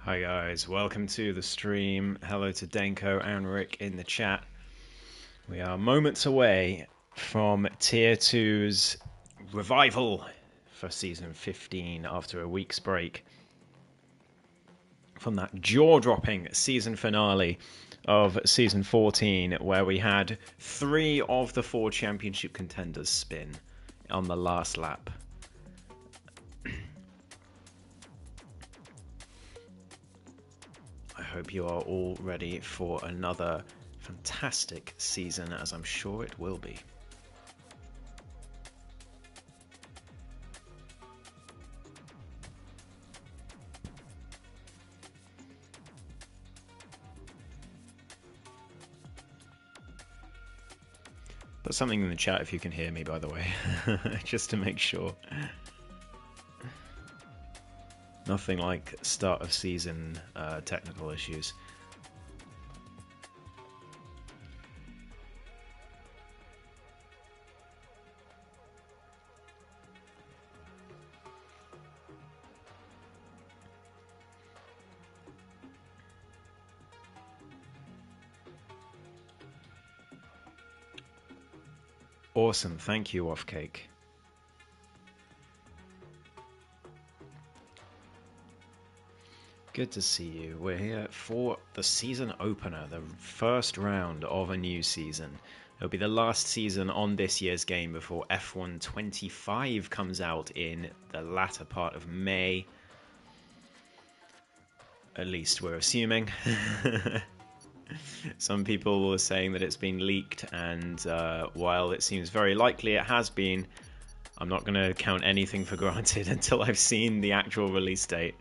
Hi guys, welcome to the stream. Hello to Denko and Rick in the chat. We are moments away from Tier 2's revival for Season 15 after a week's break from that jaw-dropping season finale of Season 14 where we had 3 of the 4 championship contenders spin on the last lap. I hope you are all ready for another fantastic season, as I'm sure it will be. Put something in the chat if you can hear me, by the way, just to make sure. Nothing like start of season technical issues. Awesome, thank you, Offcake. Good to see you. We're here for the season opener, the first round of a new season. It'll be the last season on this year's game before F1 25 comes out in the latter part of May. At least we're assuming. Some people were saying that it's been leaked, and while it seems very likely it has been, I'm not going to count anything for granted until I've seen the actual release date.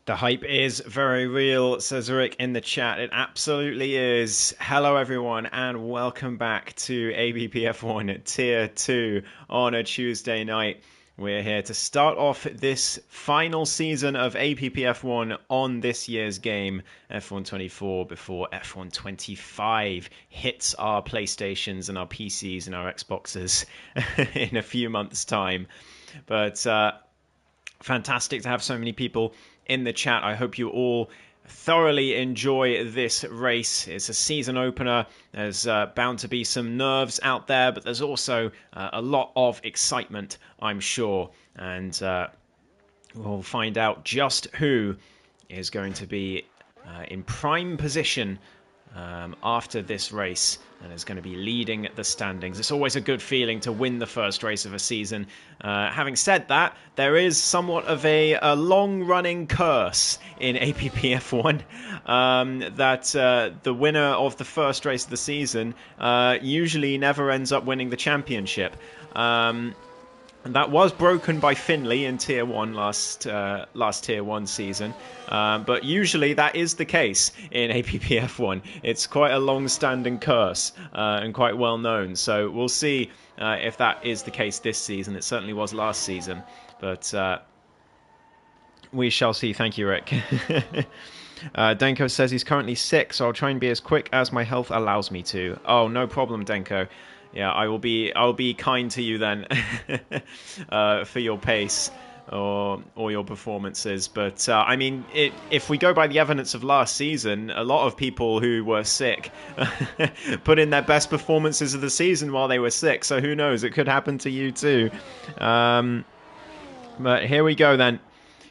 The hype is very real, says Rick in the chat. It absolutely is. Hello, everyone, and welcome back to APPF1 Tier 2 on a Tuesday night. We're here to start off this final season of APPF1 on this year's game, F1 24, before F1 25 hits our PlayStations and our PCs and our Xboxes in a few months' time. But fantastic to have so many people in the chat. I hope you all thoroughly enjoy this race. It's a season opener. There's bound to be some nerves out there, but there's also a lot of excitement, I'm sure. And we'll find out just who is going to be in prime position after this race and is going to be leading the standings. It's always a good feeling to win the first race of a season. Having said that, there is somewhat of a long-running curse in APPF1 that the winner of the first race of the season usually never ends up winning the championship. And that was broken by Finley in Tier 1 last Tier 1 season. But usually that is the case in APPF1. It's quite a long-standing curse and quite well known. So we'll see if that is the case this season. It certainly was last season. But we shall see. Thank you, Rick. Denko says he's currently sick, so I'll try and be as quick as my health allows me to. Oh, no problem, Denko. Yeah, I'll be kind to you then for your pace. or your performances. But I mean, if we go by the evidence of last season, a lot of people who were sick put in their best performances of the season while they were sick. So who knows? It could happen to you too. But here we go then.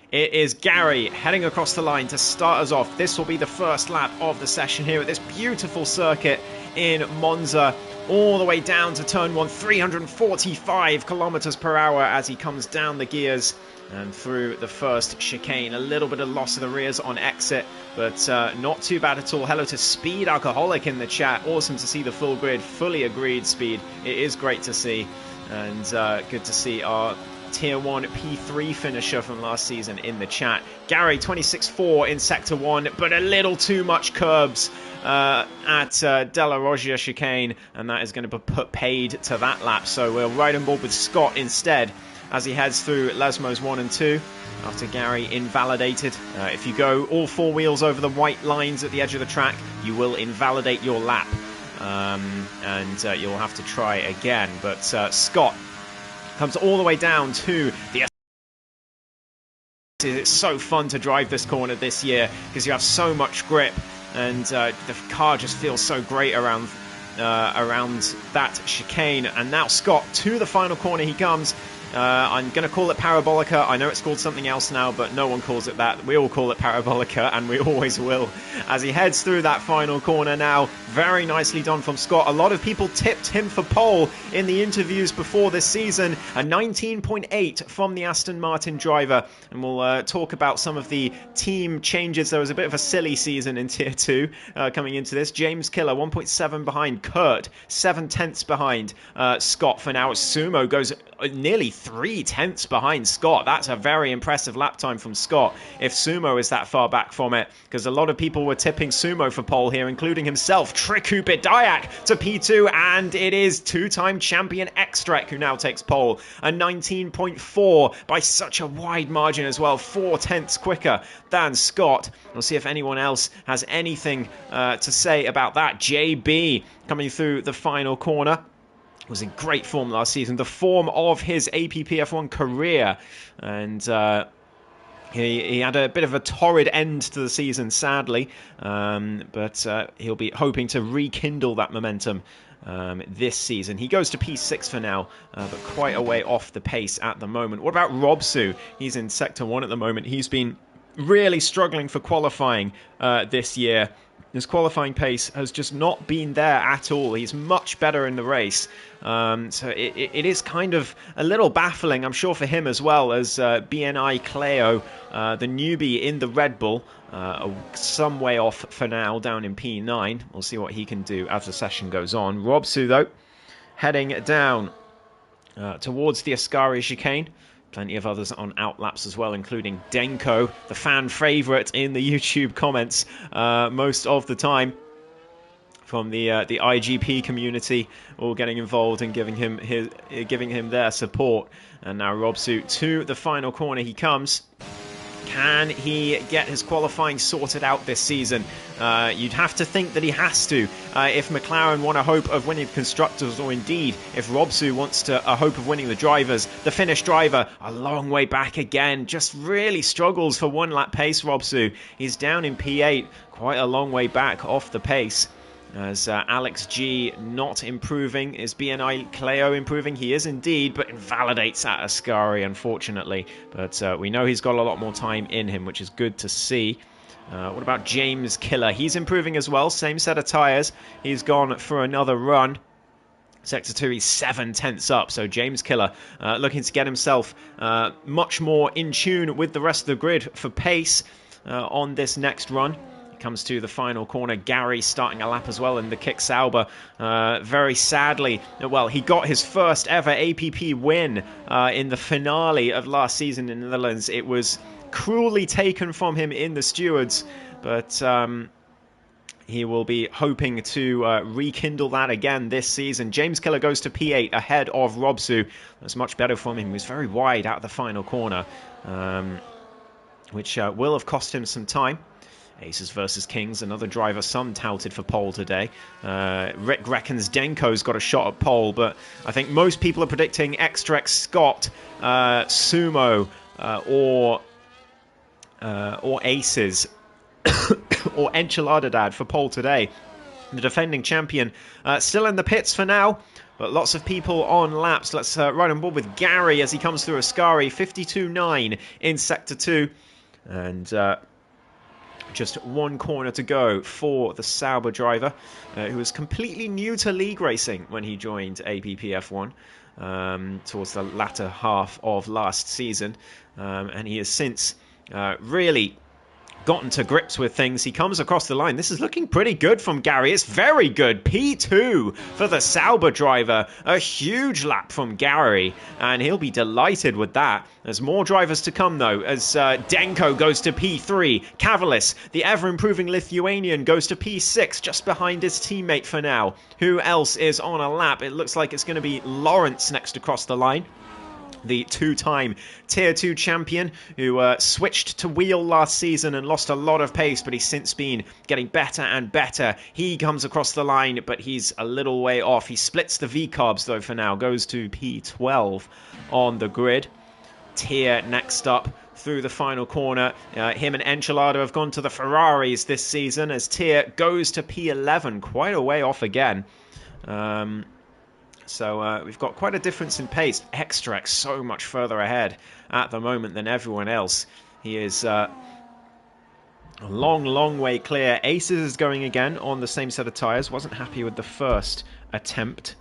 It is Gary heading across the line to start us off. This will be the first lap of the session here at this beautiful circuit in Monza, all the way down to turn 1, 345 kilometers per hour as he comes down the gears and through the first chicane. A little bit of loss of the rears on exit, but not too bad at all. Hello to Speed Alcoholic in the chat. Awesome to see the full grid. Fully agreed, Speed. It is great to see, and good to see our Tier 1 P3 finisher from last season in the chat. Gary 26.4 in Sector 1, but a little too much curbs at Della Roggia chicane, and that is going to be put paid to that lap. So we'll ride on board with Scott instead as he heads through Lesmos 1 and 2 after Gary invalidated. If you go all four wheels over the white lines at the edge of the track, you will invalidate your lap, and you'll have to try again. But Scott comes all the way down to the... It's so fun to drive this corner this year because you have so much grip, and the car just feels so great around that chicane. And now Scott, to the final corner he comes. I'm going to call it Parabolica. I know it's called something else now, but no one calls it that. We all call it Parabolica, and we always will. As he heads through that final corner now, very nicely done from Scott. A lot of people tipped him for pole in the interviews before this season. A 19.8 from the Aston Martin driver. And we'll talk about some of the team changes. There was a bit of a silly season in Tier 2 coming into this. James Killer, 1.7 behind Kurt, 7/10 behind Scott for now. Sumo goes nearly 3/10 behind Scott. That's a very impressive lap time from Scott, if Sumo is that far back from it, because a lot of people were tipping Sumo for pole here, including himself. Triku Bidayak to P2, and it is two-time champion X-Trek who now takes pole. A 19.4 by such a wide margin as well, 4/10 quicker than Scott. We'll see if anyone else has anything to say about that. JB coming through the final corner. Was in great form last season, the form of his APPF1 career, and he had a bit of a torrid end to the season, sadly, but he'll be hoping to rekindle that momentum this season. He goes to P6 for now, but quite a way off the pace at the moment. What about Robsu? He's in Sector 1 at the moment. He's been really struggling for qualifying this year. His qualifying pace has just not been there at all. He's much better in the race. So it is kind of a little baffling, I'm sure, for him as well, as BNI Cleo, the newbie in the Red Bull, some way off for now, down in P9. We'll see what he can do as the session goes on. Robsu, though, heading down towards the Ascari chicane. Plenty of others on outlaps as well, including Denko, the fan favourite in the YouTube comments most of the time, from the IGP community, all getting involved and giving him their support. And now Robsu to the final corner he comes. Can he get his qualifying sorted out this season? You'd have to think that he has to. If McLaren want a hope of winning the Constructors, or indeed if Robsu wants a hope of winning the Drivers. The Finnish driver, a long way back again. Just really struggles for one lap pace, Robsu. He's down in P8, quite a long way back off the pace. As Alex G not improving. Is BNI Cleo improving? He is indeed, but invalidates at Ascari, unfortunately. But we know he's got a lot more time in him, which is good to see. What about James Killer? He's improving as well. Same set of tyres. He's gone for another run. Sector 2, he's 7/10 up. So James Killer looking to get himself much more in tune with the rest of the grid for pace on this next run. Comes to the final corner. Gary starting a lap as well in the Kick Sauber. Very sadly, well, he got his first ever APP win in the finale of last season in the Netherlands. It was cruelly taken from him in the stewards, but he will be hoping to rekindle that again this season. James Killer goes to P8 ahead of Robsu. That's much better from him. He was very wide out of the final corner, which will have cost him some time. Aces versus Kings, another driver some touted for pole today. Rick reckons Denko's got a shot at pole, but I think most people are predicting X-Trek Scott, Sumo, or Aces or Enchiladadad for pole today. The defending champion still in the pits for now, but lots of people on laps. Let's ride on board with Gary as he comes through Ascari, 52.9 in Sector 2. And just one corner to go for the Sauber driver, who was completely new to league racing when he joined APPF1 towards the latter half of last season. And he has since really gotten to grips with things. He comes across the line. This is looking pretty good from Gary. It's very good. P2 for the Sauber driver. A huge lap from Gary, and he'll be delighted with that. There's more drivers to come, though, as Denko goes to P3. Cavalis, the ever-improving Lithuanian, goes to P6, just behind his teammate for now. Who else is on a lap? It looks like it's going to be Lawrence next across the line, the two-time Tier 2 champion who switched to wheel last season and lost a lot of pace, but he's since been getting better and better. He comes across the line, but he's a little way off. He splits the V-carbs, though, for now. Goes to P12 on the grid. Tier next up through the final corner. Him and Enchilada have gone to the Ferraris this season as Tier goes to P11. Quite a way off again. So we've got quite a difference in pace. Extrax so much further ahead at the moment than everyone else. He is a long way clear. Aces is going again on the same set of tyres. Wasn't happy with the first attempt.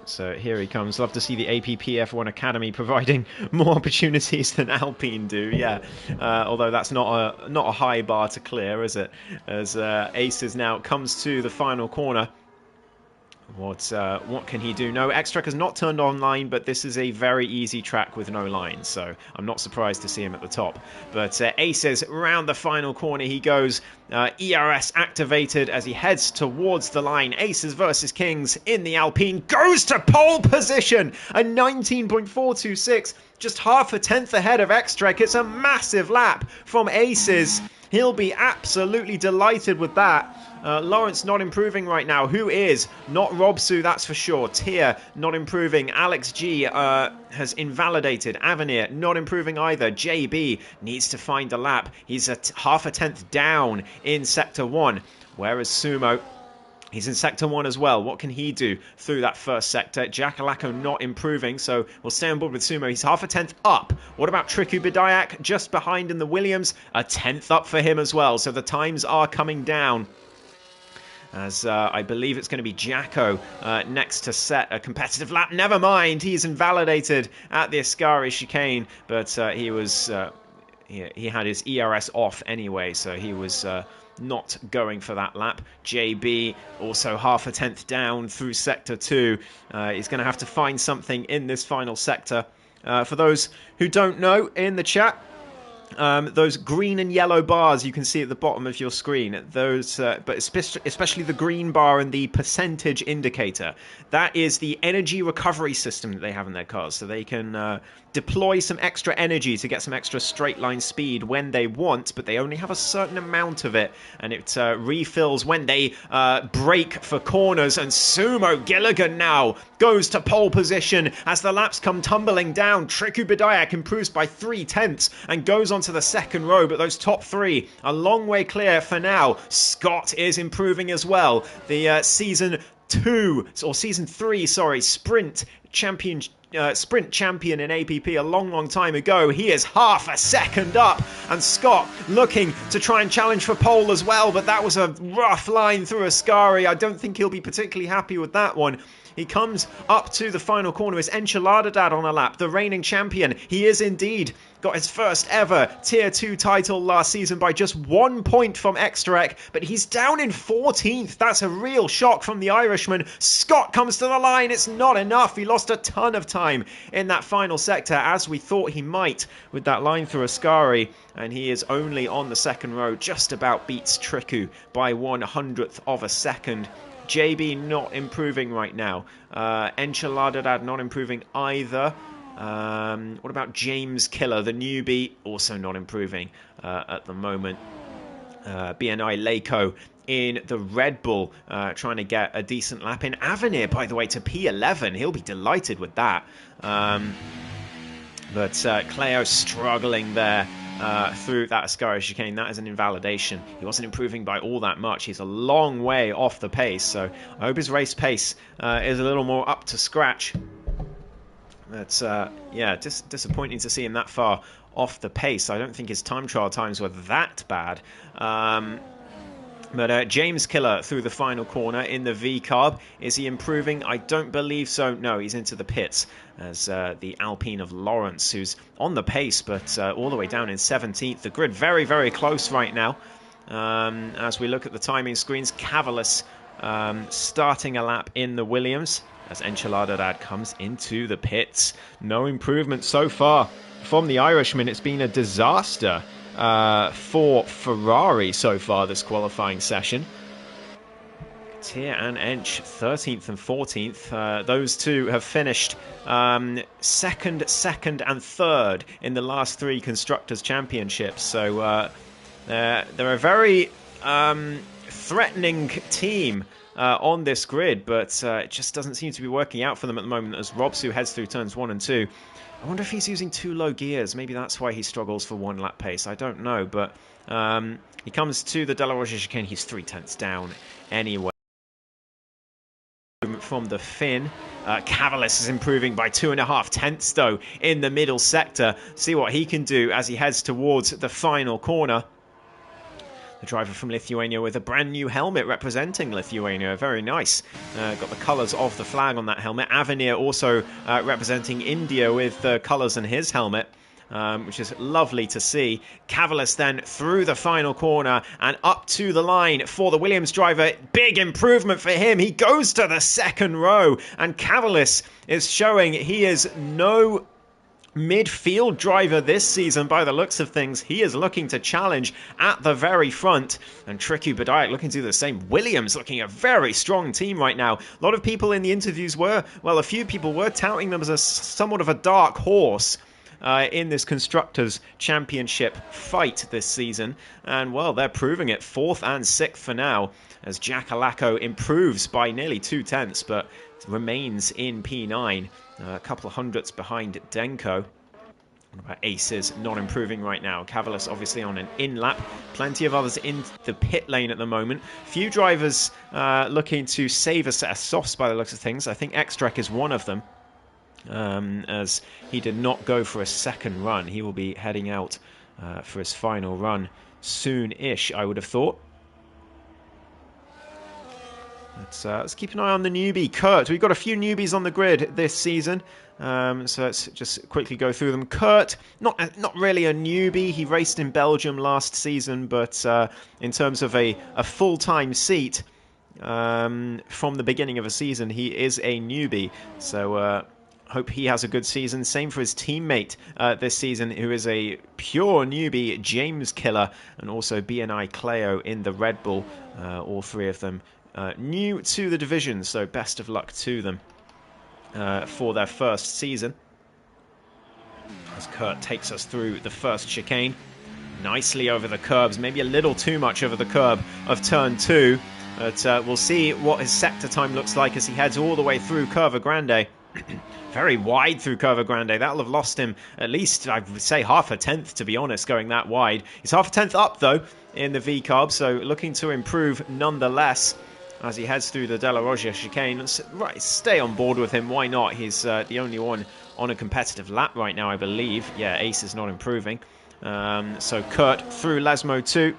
So here he comes. Love to see the APPF1 Academy providing more opportunities than Alpine do. Yeah, although that's not a high bar to clear, is it? As Aces now comes to the final corner. What can he do? No, X-Track has not turned online, but this is a very easy track with no lines, so I'm not surprised to see him at the top. But Aces, round the final corner he goes. ERS activated as he heads towards the line. Aces versus Kings in the Alpine. Goes to pole position! A 19.426, just half a tenth ahead of X-Track. It's a massive lap from Aces. He'll be absolutely delighted with that. Lawrence not improving right now. Who is? Not Robsu, that's for sure. Tier not improving. Alex G has invalidated. Avenir not improving either. JB needs to find a lap. He's half a tenth down in Sector 1. Whereas Sumo, he's in Sector 1 as well. What can he do through that first sector? Jackalacco not improving, so we'll stay on board with Sumo. He's half a tenth up. What about Triku Bidayak just behind in the Williams? A tenth up for him as well, so the times are coming down. As I believe it's going to be Jacko next to set a competitive lap. Never mind, he's invalidated at the Ascari chicane, but he was he had his ERS off anyway, so he was not going for that lap. JB also half a tenth down through Sector 2. He's going to have to find something in this final sector. For those who don't know, in the chat, those green and yellow bars you can see at the bottom of your screen, those, but especially the green bar and the percentage indicator, that is the energy recovery system that they have in their cars, so they can deploy some extra energy to get some extra straight line speed when they want, but they only have a certain amount of it, and it refills when they brake for corners. And Sumo Gilligan now goes to pole position as the laps come tumbling down. Triku Bidayak improves by 3/10 and goes onto the second row, but those top three a long way clear for now. Scott is improving as well. The season 3, sprint champion in APP a long time ago. He is half a second up, and Scott looking to try and challenge for pole as well, but that was a rough line through Ascari. I don't think he'll be particularly happy with that one. He comes up to the final corner. Is Enchiladadad on a lap, the reigning champion. He is indeed. Got his first ever Tier 2 title last season by just 1 point from Extrarec, but he's down in 14th. That's a real shock from the Irishman. Scott comes to the line. It's not enough. He lost a ton of time in that final sector, as we thought he might with that line through Ascari, and he is only on the second row. Just about beats Triku by 1/100th of a second. JB not improving right now. Enchiladadad not improving either. What about James Killer, the newbie? Also not improving at the moment. BNI Leiko in the Red Bull, trying to get a decent lap in. Avenir, by the way, to P11. He'll be delighted with that. But Cleo struggling there through that Ascaris chicane. That is an invalidation. He wasn't improving by all that much. He's a long way off the pace, so I hope his race pace is a little more up to scratch. But yeah, disappointing to see him that far off the pace. I don't think his time trial times were that bad. But James Killer through the final corner in the V-carb. Is he improving? I don't believe so. No, he's into the pits as the Alpine of Lawrence, who's on the pace, but all the way down in 17th. The grid very, very close right now. As we look at the timing screens, Cavalis starting a lap in the Williams as Enchilada Dad comes into the pits. No improvement so far from the Irishman. It's been a disaster for Ferrari so far this qualifying session. Tier and Ench 13th and 14th. Those two have finished second, and third in the last three Constructors' Championships. So they're a very threatening team on this grid, but it just doesn't seem to be working out for them at the moment as Robsu heads through turns 1 and 2. I wonder if he's using too low gears. Maybe that's why he struggles for one lap pace. I don't know, but he comes to the De La Rocha chicane. He's 3/10 down anyway. From the Finn, Cavalis is improving by 2.5 tenths though in the middle sector. See what he can do as he heads towards the final corner. The driver from Lithuania with a brand new helmet representing Lithuania. Very nice. Got the colours of the flag on that helmet. Avenir also representing India with the colours on his helmet, which is lovely to see. Cavalis then through the final corner and up to the line for the Williams driver. Big improvement for him. He goes to the second row, and Cavalis is showing he is no midfield driver this season by the looks of things. He is looking to challenge at the very front, and Tricky Badaik looking to do the same. Williams looking a very strong team right now. A lot of people in the interviews were, well, a few people were touting them as a somewhat of a dark horse in this Constructors' Championship fight this season, and well, they're proving it. 4th and 6th for now as Jack Alaco improves by nearly 2 tenths but remains in P9, a couple of hundredths behind Denko. What about Aces? Not improving right now. Cavalis obviously on an in-lap. Plenty of others in the pit lane at the moment. Few drivers looking to save a set of softs by the looks of things. I think Xtrek is one of them, as he did not go for a second run. He will be heading out for his final run soon-ish, I would have thought. Let's keep an eye on the newbie, Kurt. We've got a few newbies on the grid this season, so let's just quickly go through them. Kurt, not really a newbie. He raced in Belgium last season, but in terms of a full-time seat from the beginning of a season, he is a newbie. So hope he has a good season. Same for his teammate this season, who is a pure newbie, James Killer, and also BNI Cleo in the Red Bull. All three of them new to the division, so best of luck to them for their first season. As Kurt takes us through the first chicane, nicely over the curbs, maybe a little too much over the curb of turn 2, but we'll see what his sector time looks like as he heads all the way through Curva Grande. Very wide through Curva Grande. That'll have lost him at least, I would say, half a tenth, to be honest, going that wide. He's half a tenth up, though, in the V-carb, so looking to improve nonetheless as he heads through the De La Rocha chicane. Right, stay on board with him. Why not? He's the only one on a competitive lap right now, I believe. Yeah, Ace is not improving. So Kurt through Lesmo 2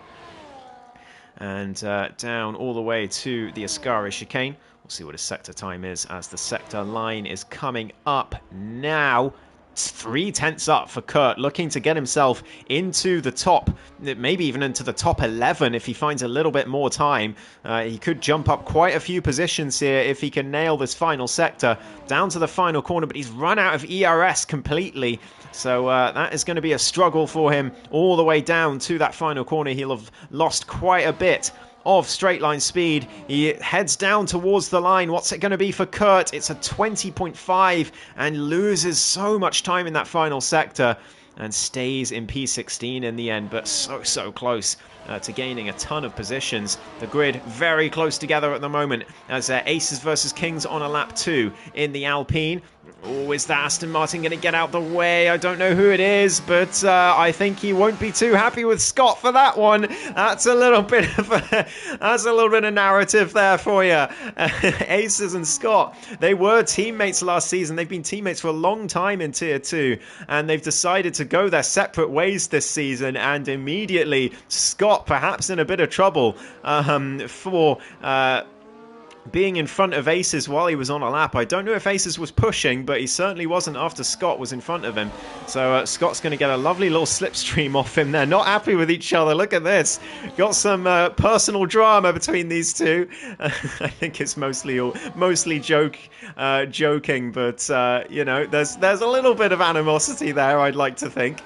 and down all the way to the Ascari chicane. We'll see what his sector time is as the sector line is coming up now. It's 3 tenths up for Kurt, looking to get himself into the top, maybe even into the top 11 if he finds a little bit more time. He could jump up quite a few positions here if he can nail this final sector down to the final corner, but he's run out of ERS completely. So that is going to be a struggle for him all the way down to that final corner. He'll have lost quite a bit of straight line speed. He heads down towards the line. What's it going to be for Kurt? It's a 20.5 and loses so much time in that final sector and stays in P16 in the end, but so close to gaining a ton of positions. The grid very close together at the moment as Aces versus Kings on a lap 2 in the Alpine. Oh, is that Aston Martin going to get out the way? I don't know who it is, but I think he won't be too happy with Scott for that one. That's a little bit of narrative there for you. Aces and Scott, they were teammates last season. They've been teammates for a long time in Tier 2, and they've decided to go their separate ways this season, and immediately Scott perhaps in a bit of trouble for being in front of Aces while he was on a lap. I don't know if Aces was pushing, but he certainly wasn't after Scott was in front of him. So Scott's going to get a lovely little slipstream off him there. Not happy with each other. Look at this. Got some personal drama between these two. I think it's mostly joking, but you know, there's a little bit of animosity there, I'd like to think.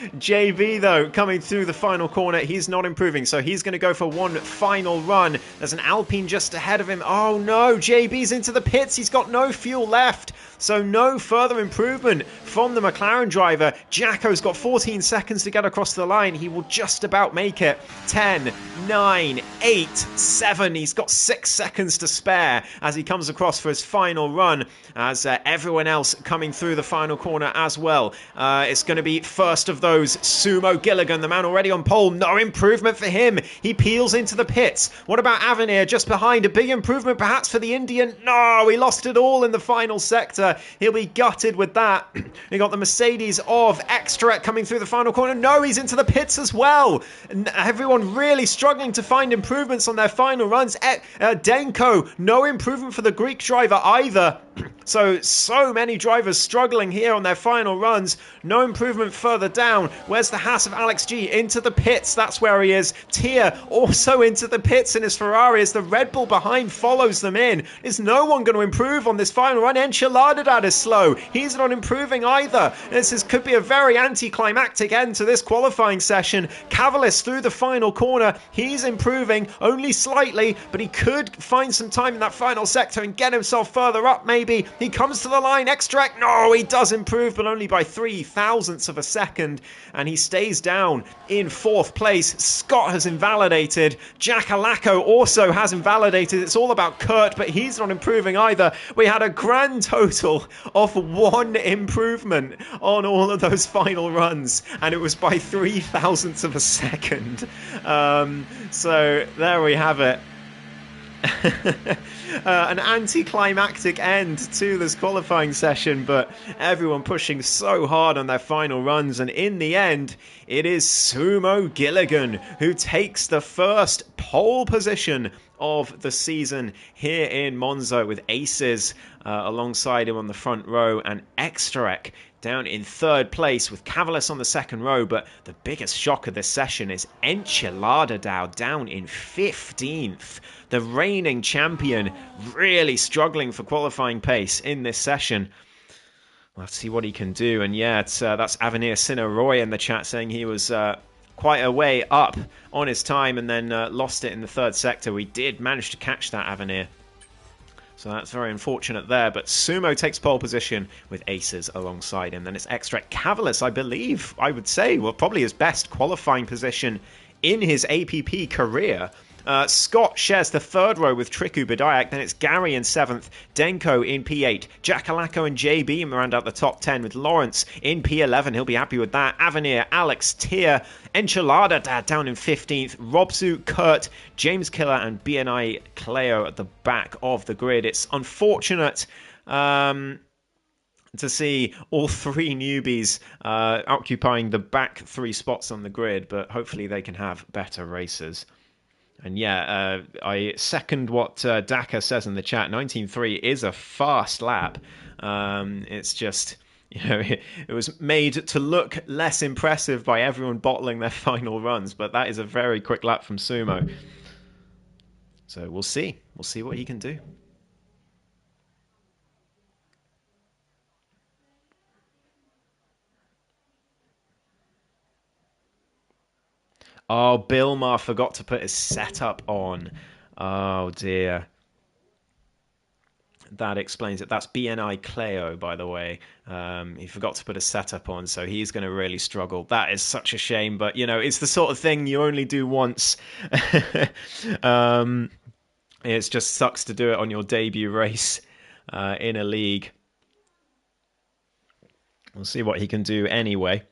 JB, though, coming through the final corner, he's not improving, so he's going to go for one final run. There's an Alpine just ahead of him. Oh no, JB's into the pits. He's got no fuel left, so no further improvement from the McLaren driver. Jacko's got 14 seconds to get across the line. He will just about make it. 10, 9, 8, 7. He's got 6 seconds to spare as he comes across for his final run, as everyone else coming through the final corner as well. It's going to be first of those, Sumo Gilligan, the man already on pole. No improvement for him. He peels into the pits. What about Avenir just behind? A big improvement perhaps for the Indian. No, he lost it all in the final sector. He'll be gutted with that. We got the Mercedes of Extra coming through the final corner. No, he's into the pits as well. Everyone really struggling to find improvements on their final runs. Denko, no improvement for the Greek driver either. So many drivers struggling here on their final runs. No improvement further down. Where's the Haas of Alex G? Into the pits. That's where he is. Tia also into the pits in his Ferrari as the Red Bull behind follows them in. Is no one going to improve on this final run? Enchiladad is slow. He's not improving either. Could be a very anticlimactic end to this qualifying session. Cavalis through the final corner. He's improving only slightly, but he could find some time in that final sector and get himself further up maybe. He comes to the line. Extract. No, he does improve, but only by 0.003 of a second. And he stays down in 4th place. Scott has invalidated. Jack Alacco also has invalidated. It's all about Kurt, but he's not improving either. We had a grand total of 1 improvement on all of those final runs, and it was by 0.003 of a second. So there we have it. An anticlimactic end to this qualifying session, but everyone pushing so hard on their final runs, and in the end it is Sumo Gilligan who takes the first pole position of the season here in Monza, with Aces alongside him on the front row, and Extrarek down in 3rd place with Cavalis on the 2nd row. But the biggest shock of this session is Enchiladadao down in 15th. The reigning champion really struggling for qualifying pace in this session. We'll have to see what he can do. And yeah, that's Avenir Roy in the chat saying he was quite a way up on his time and then lost it in the 3rd sector. We did manage to catch that Avenir. So that's very unfortunate there. But Sumo takes pole position with Aces alongside him. Then it's Extract Cavalis, I believe, I would say, well, probably his best qualifying position in his APP career. Scott shares the 3rd row with Triku Badayak. Then it's Gary in 7th, Denko in P8, Jack Alacco and JB round out the top 10 with Lawrence in P11. He'll be happy with that. Avenir, Alex, Tier, Enchilada down in 15th, Robsu, Kurt, James Killer and BNI Cleo at the back of the grid. It's unfortunate to see all 3 newbies occupying the back 3 spots on the grid, but hopefully they can have better races. And yeah, I second what Daka says in the chat. 19.3 is a fast lap. It's just, you know, it was made to look less impressive by everyone bottling their final runs, but that is a very quick lap from Sumo. So we'll see. We'll see what he can do. Oh, Bilmar forgot to put his setup on. Oh, dear. That explains it. That's BNI Cleo, by the way. He forgot to put a setup on, so he's going to really struggle. That is such a shame, but, you know, it's the sort of thing you only do once. It just sucks to do it on your debut race. in a league. We'll see what he can do anyway.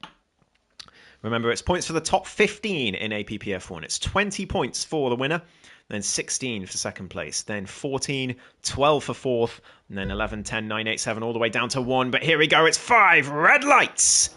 Remember, it's points for the top 15 in APPF1. It's 20 points for the winner, then 16 for second place, then 14, 12 for fourth, and then 11, 10, 9, 8, 7, all the way down to 1. But here we go, it's 5 red lights.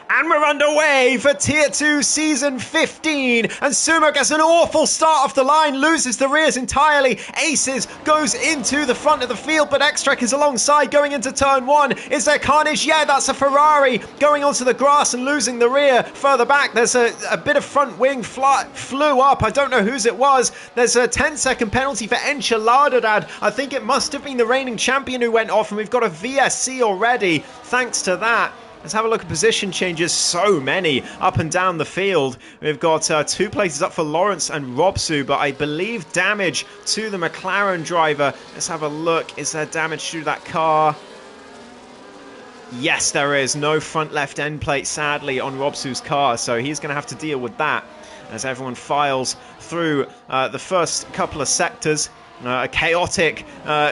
And we're underway for Tier 2 Season 15. And Sumo gets an awful start off the line, loses the rears entirely. Aces goes into the front of the field, but Extract is alongside going into turn 1. Is there carnage? Yeah, that's a Ferrari going onto the grass and losing the rear. Further back, there's a bit of front wing flew up. I don't know whose it was. There's a 10-second penalty for Enchiladadad. I think it must have been the reigning champion who went off, and we've got a VSC already, thanks to that. Let's have a look at position changes. So many up and down the field. We've got 2 places up for Lawrence and Robsu, but I believe damage to the McLaren driver. Let's have a look. Is there damage to that car? Yes, there is. No front left end plate, sadly, on Robsu's car, so he's going to have to deal with that as everyone files through the first couple of sectors. Chaotic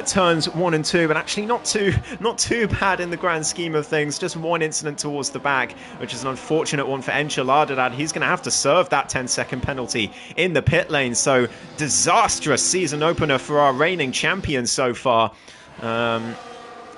turns 1 and 2, but actually not too bad in the grand scheme of things. Just one incident towards the back, which is an unfortunate one for Enchiladadad. He's going to have to serve that 10-second penalty in the pit lane. So disastrous season opener for our reigning champion so far.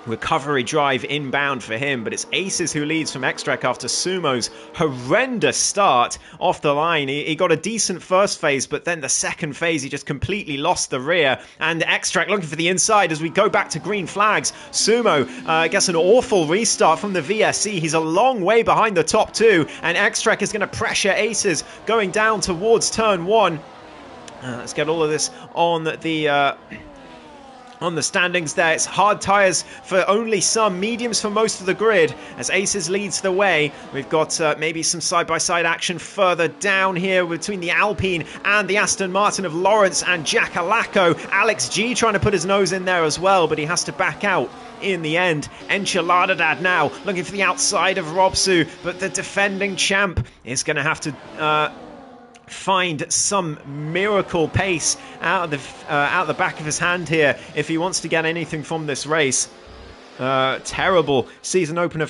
Recovery drive inbound for him, but it's Aces who leads from Extract after Sumo's horrendous start off the line. He got a decent first phase, but then the second phase he just completely lost the rear, and Extract looking for the inside as we go back to green flags. Sumo gets an awful restart from the VSC. He's a long way behind the top 2, and Extract is going to pressure Aces going down towards turn 1. Let's get all of this on the standings there. It's hard tyres for only some, mediums for most of the grid as Aces leads the way. We've got maybe some side-by-side action further down here between the Alpine and the Aston Martin of Lawrence and Jack Alaco. Alex G trying to put his nose in there as well, but he has to back out in the end. Enchiladadad now looking for the outside of Robsu, but the defending champ is going to have to find some miracle pace out the back of his hand here if he wants to get anything from this race. Terrible season opener.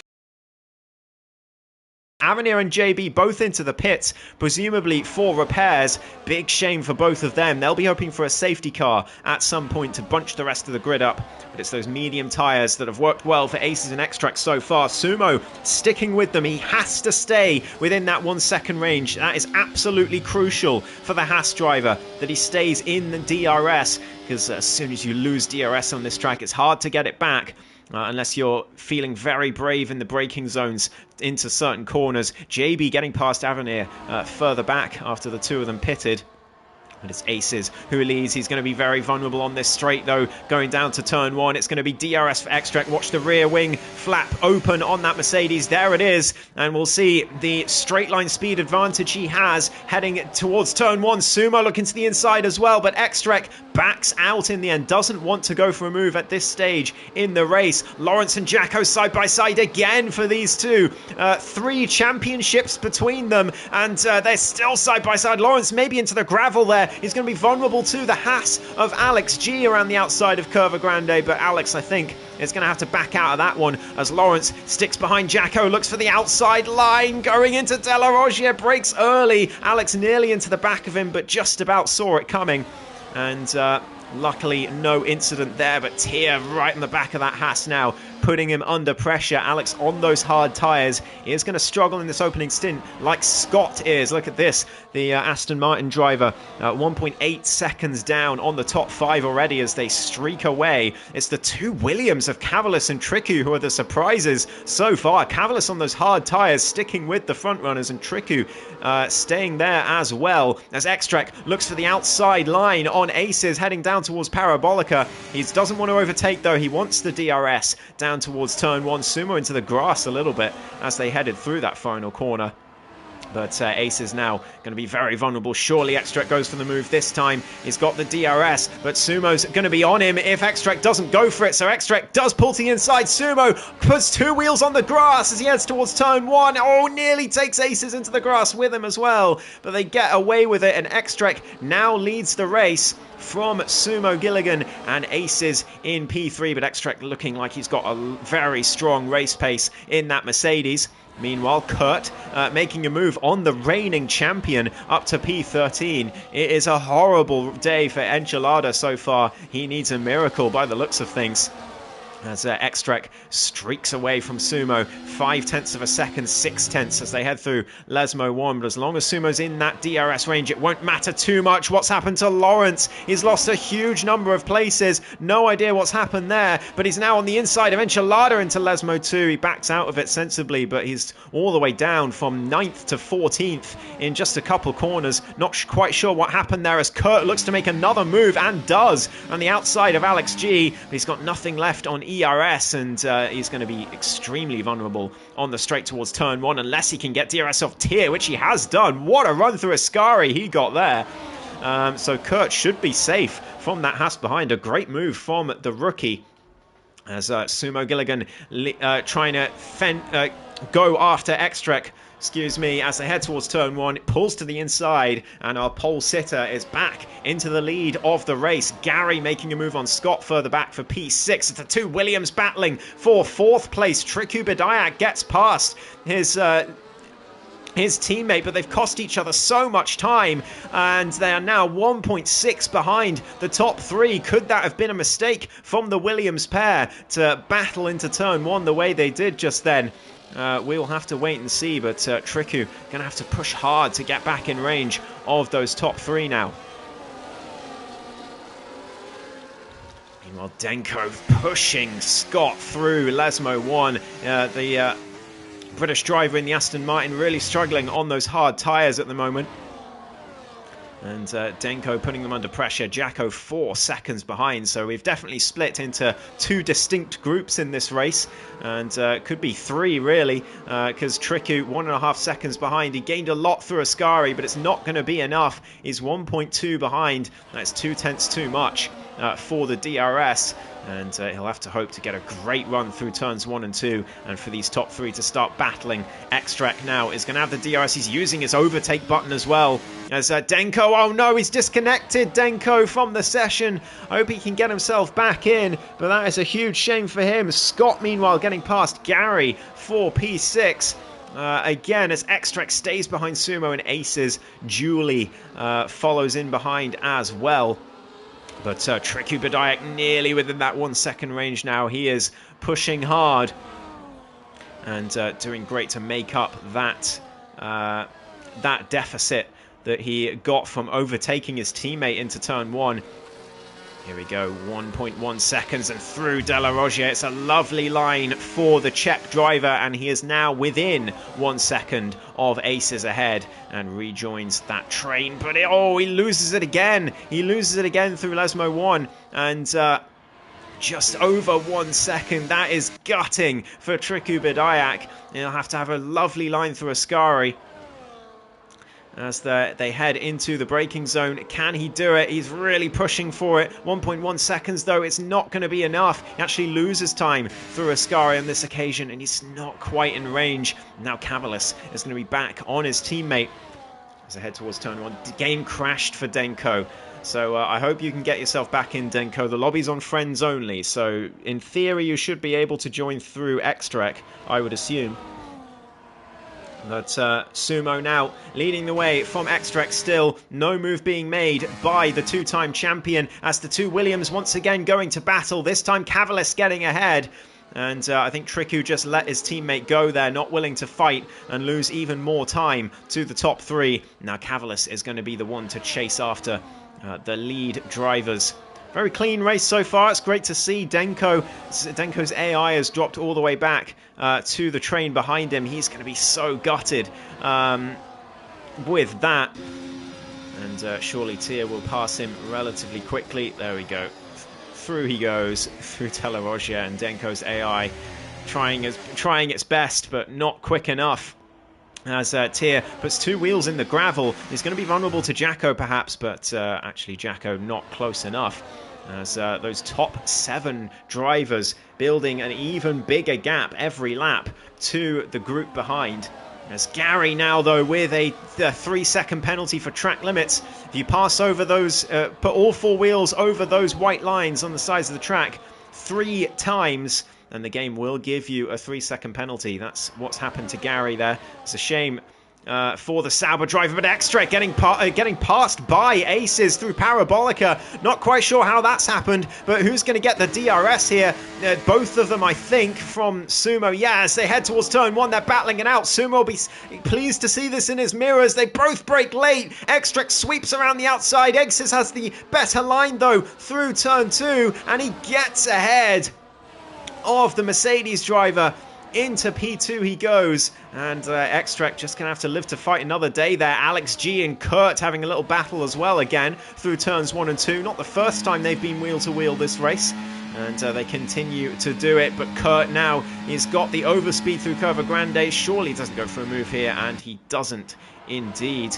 Avenir and JB both into the pits, presumably for repairs. Big shame for both of them. They'll be hoping for a safety car at some point to bunch the rest of the grid up. But it's those medium tyres that have worked well for Aces and Extract so far. Sumo sticking with them. He has to stay within that 1 second range. That is absolutely crucial for the Haas driver, that he stays in the DRS, because as soon as you lose DRS on this track, it's hard to get it back. Unless you're feeling very brave in the braking zones into certain corners. JB getting past Avenir further back after the 2 of them pitted. But it's Aces who leads. He's going to be very vulnerable on this straight, though. Going down to turn 1, it's going to be DRS for Extract. Watch the rear wing flap open on that Mercedes. There it is. And we'll see the straight line speed advantage he has heading towards turn 1. Sumo looking to the inside as well, but Extract backs out in the end. Doesn't want to go for a move at this stage in the race. Lawrence and Jacko side by side again for these two. 3 championships between them, and they're still side by side. Lawrence maybe into the gravel there. He's going to be vulnerable to the Haas of Alex G around the outside of Curva Grande, but Alex, I think, is going to have to back out of that one as Lawrence sticks behind Jacko, looks for the outside line, going into De La Rogier, breaks early. Alex nearly into the back of him, but just about saw it coming. And luckily, no incident there, but Tier right in the back of that Haas now, putting him under pressure. Alex on those hard tyres is going to struggle in this opening stint like Scott is. Look at this, the Aston Martin driver 1.8 seconds down on the top 5 already as they streak away. It's the 2 Williams of Cavalis and Triku who are the surprises so far. Cavalis on those hard tyres sticking with the front runners, and Triku staying there as well as Extract looks for the outside line on Aces heading down towards Parabolica. He doesn't want to overtake though. He wants the DRS down towards turn 1. Sumo into the grass a little bit as they headed through that final corner. But Ace is now going to be very vulnerable. Surely Extract goes for the move this time. He's got the DRS, but Sumo's going to be on him if Extract doesn't go for it. So Extract does pull to the inside. Sumo puts 2 wheels on the grass as he heads towards turn 1. Oh, nearly takes Aces into the grass with him as well. But they get away with it, and Extract now leads the race from Sumo Gilligan and Aces in P3. But Extract looking like he's got a very strong race pace in that Mercedes. Meanwhile, Kurt making a move on the reigning champion up to P13. It is a horrible day for Enchilada so far. He needs a miracle by the looks of things. As Extract streaks away from Sumo, 0.5 of a second, 0.6 as they head through Lesmo 1. But as long as Sumo's in that DRS range, it won't matter too much. What's happened to Lawrence? He's lost a huge number of places. No idea what's happened there, but he's now on the inside of Enchilada into Lesmo 2. He backs out of it sensibly, but he's all the way down from 9th to 14th in just a couple corners. Not quite sure what happened there as Kurt looks to make another move, and does, on the outside of Alex G. But he's got nothing left on ERS, and he's going to be extremely vulnerable on the straight towards turn 1 unless he can get DRS off Tier, which he has done. What a run through Ascari he got there. So Kurt should be safe from that Haas behind. A great move from the rookie as Sumo Gilligan trying to go after Extract. Excuse me, as they head towards turn 1, it pulls to the inside, and our pole sitter is back into the lead of the race. Gary making a move on Scott further back for P6. It's the 2 Williams battling for 4th place. Triku Bediak gets past his teammate, but they've cost each other so much time, and they are now 1.6 behind the top 3. Could that have been a mistake from the Williams pair to battle into turn 1 the way they did just then? We'll have to wait and see, but Triku going to have to push hard to get back in range of those top 3 now. Meanwhile, Denko pushing Scott through Lesmo 1. The British driver in the Aston Martin really struggling on those hard tyres at the moment. And Denko putting them under pressure. Jacko 4 seconds behind. So we've definitely split into 2 distinct groups in this race. And could be 3 really. Because Triku 1.5 seconds behind. He gained a lot through Ascari, but it's not going to be enough. He's 1.2 behind. That's 0.2 too much for the DRS. And he'll have to hope to get a great run through turns 1 and 2, and for these top 3 to start battling. Extract now is going to have the DRS. He's using his overtake button as well. As Denko, oh no, he's disconnected Denko from the session. I hope he can get himself back in, but that is a huge shame for him. Scott, meanwhile, getting past Gary for P6. Again, as Extract stays behind Sumo and Aces, Julie follows in behind as well. But Triku Bediak nearly within that 1 second range now. He is pushing hard and doing great to make up that deficit that he got from overtaking his teammate into turn 1. Here we go, 1.1 seconds and through De La Roggia. It's a lovely line for the Czech driver, and he is now within 1 second of Aces ahead and rejoins that train. But he loses it again. He loses it again through Lesmo 1, and just over 1 second. That is gutting for Triku Bediak. He'll have to have a lovely line through Ascari as they head into the braking zone. Can he do it? He's really pushing for it. 1.1 seconds, though. It's not going to be enough. He actually loses time through Ascari on this occasion, and he's not quite in range. Now Cavalis is going to be back on his teammate as they head towards turn 1. The game crashed for Denko. So I hope you can get yourself back in, Denko. The lobby's on friends only, so in theory you should be able to join through Extract, I would assume. But Sumo now leading the way from Extract still. No move being made by the 2-time champion as the 2 Williams once again going to battle. This time Cavalis getting ahead. And I think Triku just let his teammate go there, not willing to fight and lose even more time to the top 3. Now Cavalis is going to be the one to chase after the lead drivers. Very clean race so far. It's great to see. Denko's AI has dropped all the way back to the train behind him. He's going to be so gutted with that. And surely Tia will pass him relatively quickly. There we go. Through he goes, through De La Roggia, and Denko's AI trying its best, but not quick enough. As Tyr puts 2 wheels in the gravel. He's going to be vulnerable to Jacko perhaps, but actually Jacko not close enough. As those top 7 drivers building an even bigger gap every lap to the group behind. As Gary now, though, with a 3-second penalty for track limits. If you pass over those, put all 4 wheels over those white lines on the sides of the track 3 times, and the game will give you a 3-second penalty. That's what's happened to Gary there. It's a shame for the Sauber driver, but Ekstrak getting passed by Aces through Parabolica. Not quite sure how that's happened, but who's going to get the DRS here? Both of them, I think, from Sumo. Yeah, as they head towards turn 1, they're battling it out. Sumo will be pleased to see this in his mirrors. They both break late. Ekstrak sweeps around the outside. Aces has the better line, though, through turn 2, and he gets ahead of the Mercedes driver. Into P2 he goes, and Ekstrak just going to have to live to fight another day there. Alex G and Kurt having a little battle as well again through turns 1 and 2. Not the first time they've been wheel-to-wheel this race, and they continue to do it. But Kurt now, he's got the overspeed through Curva Grande. Surely doesn't go for a move here, and he doesn't indeed.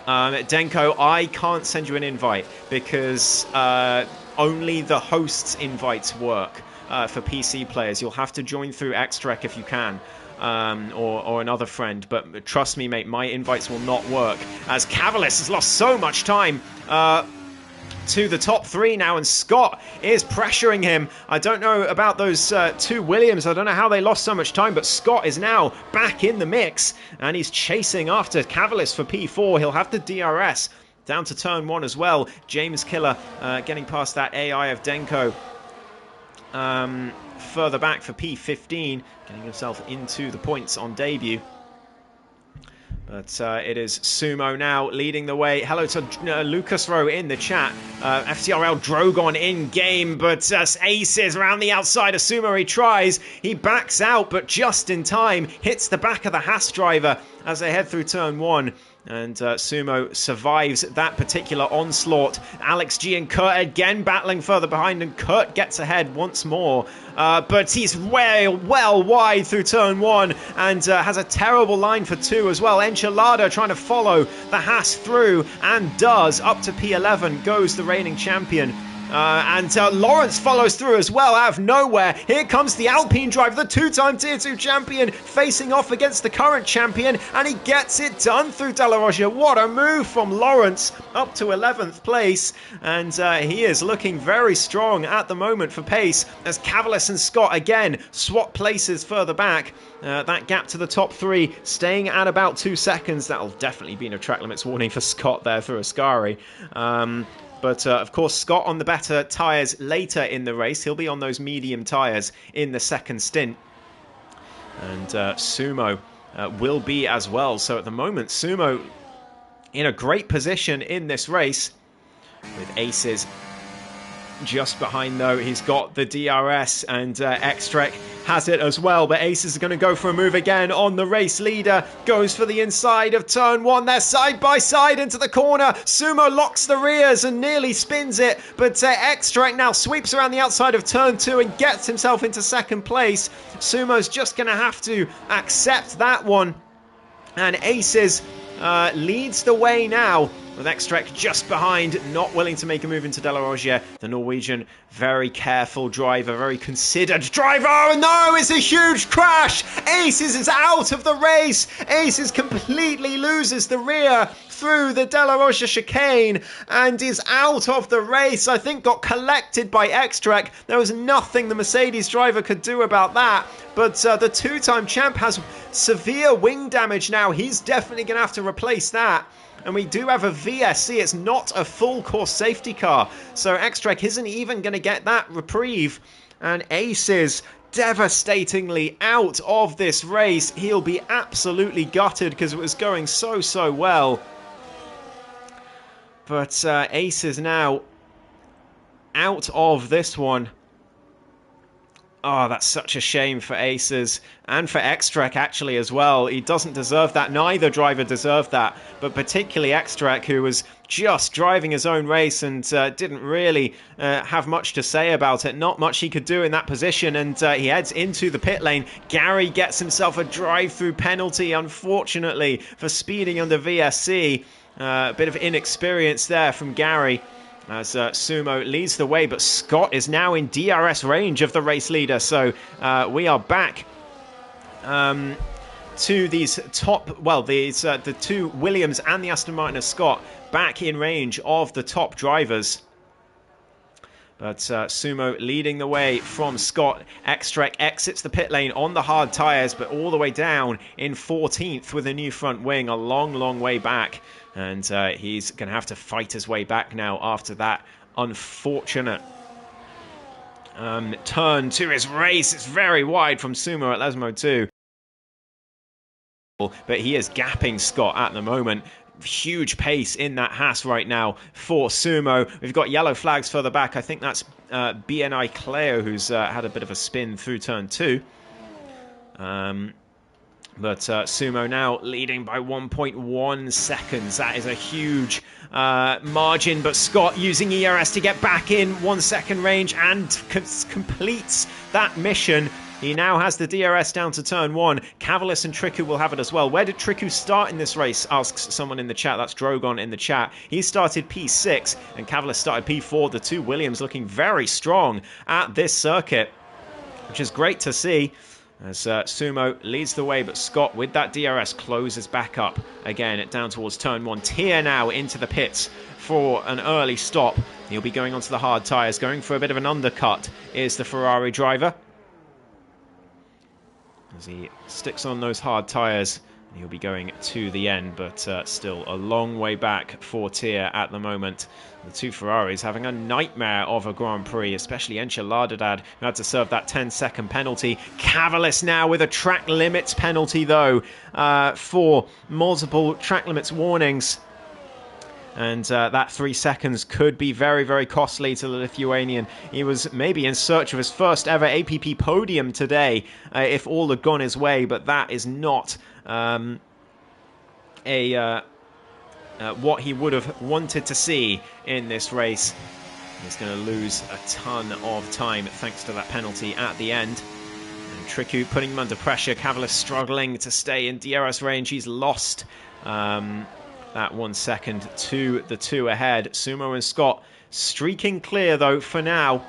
Denko, I can't send you an invite because only the host's invites work. For PC players, you'll have to join through Ekstrak if you can, or another friend. But trust me, mate, my invites will not work. As Cavalis has lost so much time to the top 3 now, and Scott is pressuring him. I don't know about those 2 Williams. I don't know how they lost so much time, but Scott is now back in the mix, and he's chasing after Cavalis for P4. He'll have the DRS down to turn 1 as well. James Killer getting past that AI of Denko. Further back for P15, getting himself into the points on debut. But it is Sumo now leading the way. Hello to Lucas Rowe in the chat. FTRL Drogon in game, but Aces around the outside of Sumo. He tries, he backs out, but just in time, hits the back of the Haas driver as they head through turn 1. And Sumo survives that particular onslaught. Alex G and Kurt again battling further behind, and Kurt gets ahead once more. But he's well wide through turn 1, and has a terrible line for 2 as well. Enchilada trying to follow the Haas through, and does. Up to P11 goes the reigning champion. And Lawrence follows through as well out of nowhere. Here comes the Alpine driver, the 2-time Tier 2 champion, facing off against the current champion, and he gets it done through Della Roja. What a move from Lawrence, up to 11th place, and he is looking very strong at the moment for pace, as Cavalis and Scott again swap places further back. That gap to the top 3 staying at about 2 seconds. That'll definitely be a track limits warning for Scott there through Ascari. But of course, Scott on the better tyres later in the race. He'll be on those medium tyres in the second stint. And Sumo will be as well. So at the moment, Sumo in a great position in this race, with Aces just behind, though. He's got the DRS, and Ekstrak has it as well, but Aces is going to go for a move again on the race leader. Goes for the inside of turn 1. They're side by side into the corner. Sumo locks the rears and nearly spins it, but Ekstrak now sweeps around the outside of turn 2 and gets himself into second place. Sumo's just going to have to accept that one, and Aces leads the way now, with Ekstrak just behind, not willing to make a move into Della Roja. The Norwegian, very careful driver, very considered driver. Oh no, it's a huge crash. Aces is out of the race. Aces completely loses the rear through the Della Roja chicane and is out of the race. I think got collected by Ekstrak. There was nothing the Mercedes driver could do about that. But the 2-time champ has severe wing damage now. He's definitely going to have to replace that. And we do have a VSC. It's not a full course safety car. So Ekstrak isn't even going to get that reprieve. And Aces devastatingly out of this race. He'll be absolutely gutted because it was going so well. But Aces now out of this one. Oh, that's such a shame for Aces and for Extrek actually as well. He doesn't deserve that. Neither driver deserved that, but particularly Extrek, who was just driving his own race and didn't really have much to say about it. Not much he could do in that position, and he heads into the pit lane. Gary gets himself a drive-through penalty, unfortunately, for speeding under VSC. A bit of inexperience there from Gary, as Sumo leads the way, but Scott is now in DRS range of the race leader. So we are back to these top, well, these the two Williams and the Aston Martin of Scott back in range of the top drivers. But Sumo leading the way from Scott. Extrek exits the pit lane on the hard tyres, but all the way down in 14th with a new front wing, a long, long way back. And he's going to have to fight his way back now after that unfortunate turn to his race. It's very wide from Sumo at Lesmo 2. But he is gapping Scott at the moment. Huge pace in that Haas right now for Sumo. We've got yellow flags further back. I think that's BNI Cleo, who's had a bit of a spin through turn 2. But Sumo now leading by 1.1 seconds. That is a huge margin. But Scott using ERS to get back in 1 second range and completes that mission. He now has the DRS down to turn 1. Cavalis and Triku will have it as well. Where did Triku start in this race? Asks someone in the chat. That's Drogon in the chat. He started P6 and Cavalis started P4. The two Williams looking very strong at this circuit, which is great to see. As Sumo leads the way, but Scott with that DRS closes back up again down towards turn 1. Tier now into the pits for an early stop. He'll be going onto the hard tyres. Going for a bit of an undercut is the Ferrari driver, as he sticks on those hard tyres. He'll be going to the end, but still a long way back for Tier at the moment. The two Ferraris having a nightmare of a Grand Prix, especially Enchiladadad, who had to serve that 10-second penalty. Cavalis now with a track limits penalty, though, for multiple track limits warnings. And that 3 seconds could be very, very costly to the Lithuanian. He was maybe in search of his first ever APP podium today, if all had gone his way, but that is not what he would have wanted to see in this race. He's going to lose a ton of time thanks to that penalty at the end. And Triku putting him under pressure. Cavalis struggling to stay in DRS range. He's lost that 1 second to the two ahead. Sumo and Scott streaking clear, though, for now,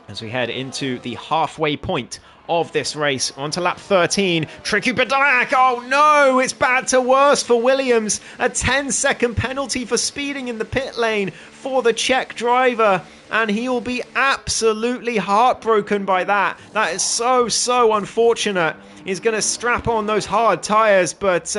as we head into the halfway point of this race. On to lap 13. Triku Badayak. Oh no, it's bad to worse for Williams. A 10-second penalty for speeding in the pit lane for the Czech driver. And he will be absolutely heartbroken by that. That is so, so unfortunate. He's going to strap on those hard tyres, but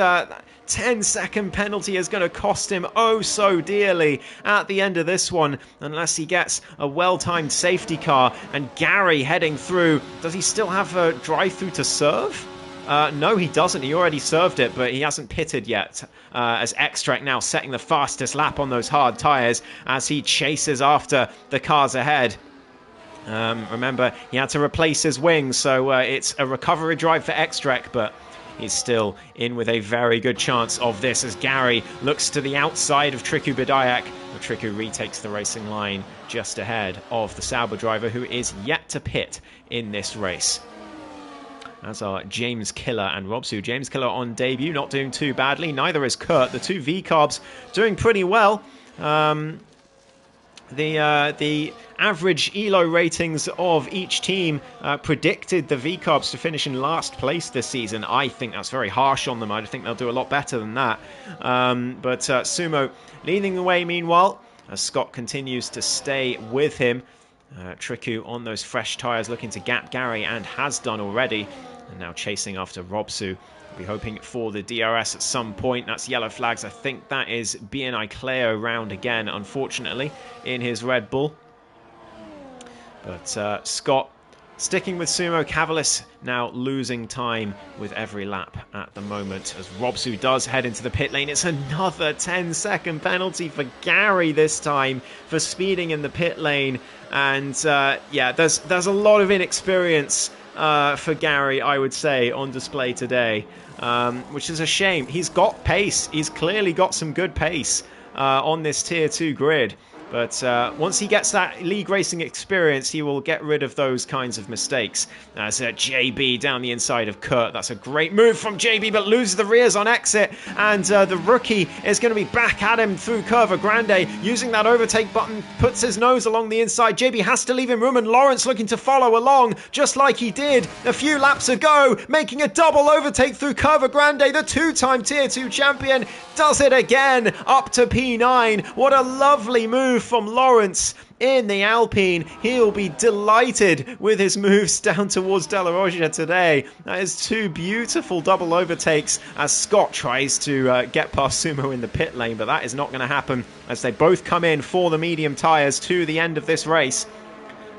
10-second penalty is going to cost him oh so dearly at the end of this one, unless he gets a well-timed safety car. And Gary heading through. Does he still have a drive-through to serve? No, he doesn't. He already served it, but he hasn't pitted yet. As Extrek now setting the fastest lap on those hard tyres as he chases after the cars ahead. Remember, he had to replace his wings, so it's a recovery drive for Extrek, but he's still in with a very good chance of this as Gary looks to the outside of Triku Badayak. Triku retakes the racing line just ahead of the Sauber driver, who is yet to pit in this race. As are James Killer and Robsu. James Killer on debut, not doing too badly. Neither is Kurt. The two V-Carbs doing pretty well. The average ELO ratings of each team predicted the V-Carbs to finish in last place this season. I think that's very harsh on them. I think they'll do a lot better than that. But Sumo leading the way meanwhile, as Scott continues to stay with him. Triku on those fresh tyres looking to gap Gary, and has done already. And now chasing after Robsu. We'll be hoping for the DRS at some point. That's yellow flags. I think that is BNI Cleo round again, unfortunately, in his Red Bull. But Scott Sticking with Sumo, Cavalis now losing time with every lap at the moment as Robsu does head into the pit lane. It's another 10-second penalty for Gary this time for speeding in the pit lane. And yeah, there's a lot of inexperience for Gary, I would say, on display today, which is a shame. He's got pace. He's clearly got some good pace on this Tier 2 grid. But once he gets that league racing experience, he will get rid of those kinds of mistakes. As JB down the inside of Kurt. That's a great move from JB, but loses the rears on exit. And the rookie is going to be back at him through Curva Grande. Using that overtake button, puts his nose along the inside. JB has to leave him room, and Lawrence looking to follow along, just like he did a few laps ago, making a double overtake through Curva Grande. The two-time Tier 2 champion does it again, up to P9. What a lovely move from Lawrence in the Alpine. He'll be delighted with his moves down towards De La Rocha today. That is two beautiful double overtakes as Scott tries to get past Sumo in the pit lane, but that is not going to happen as they both come in for the medium tyres to the end of this race.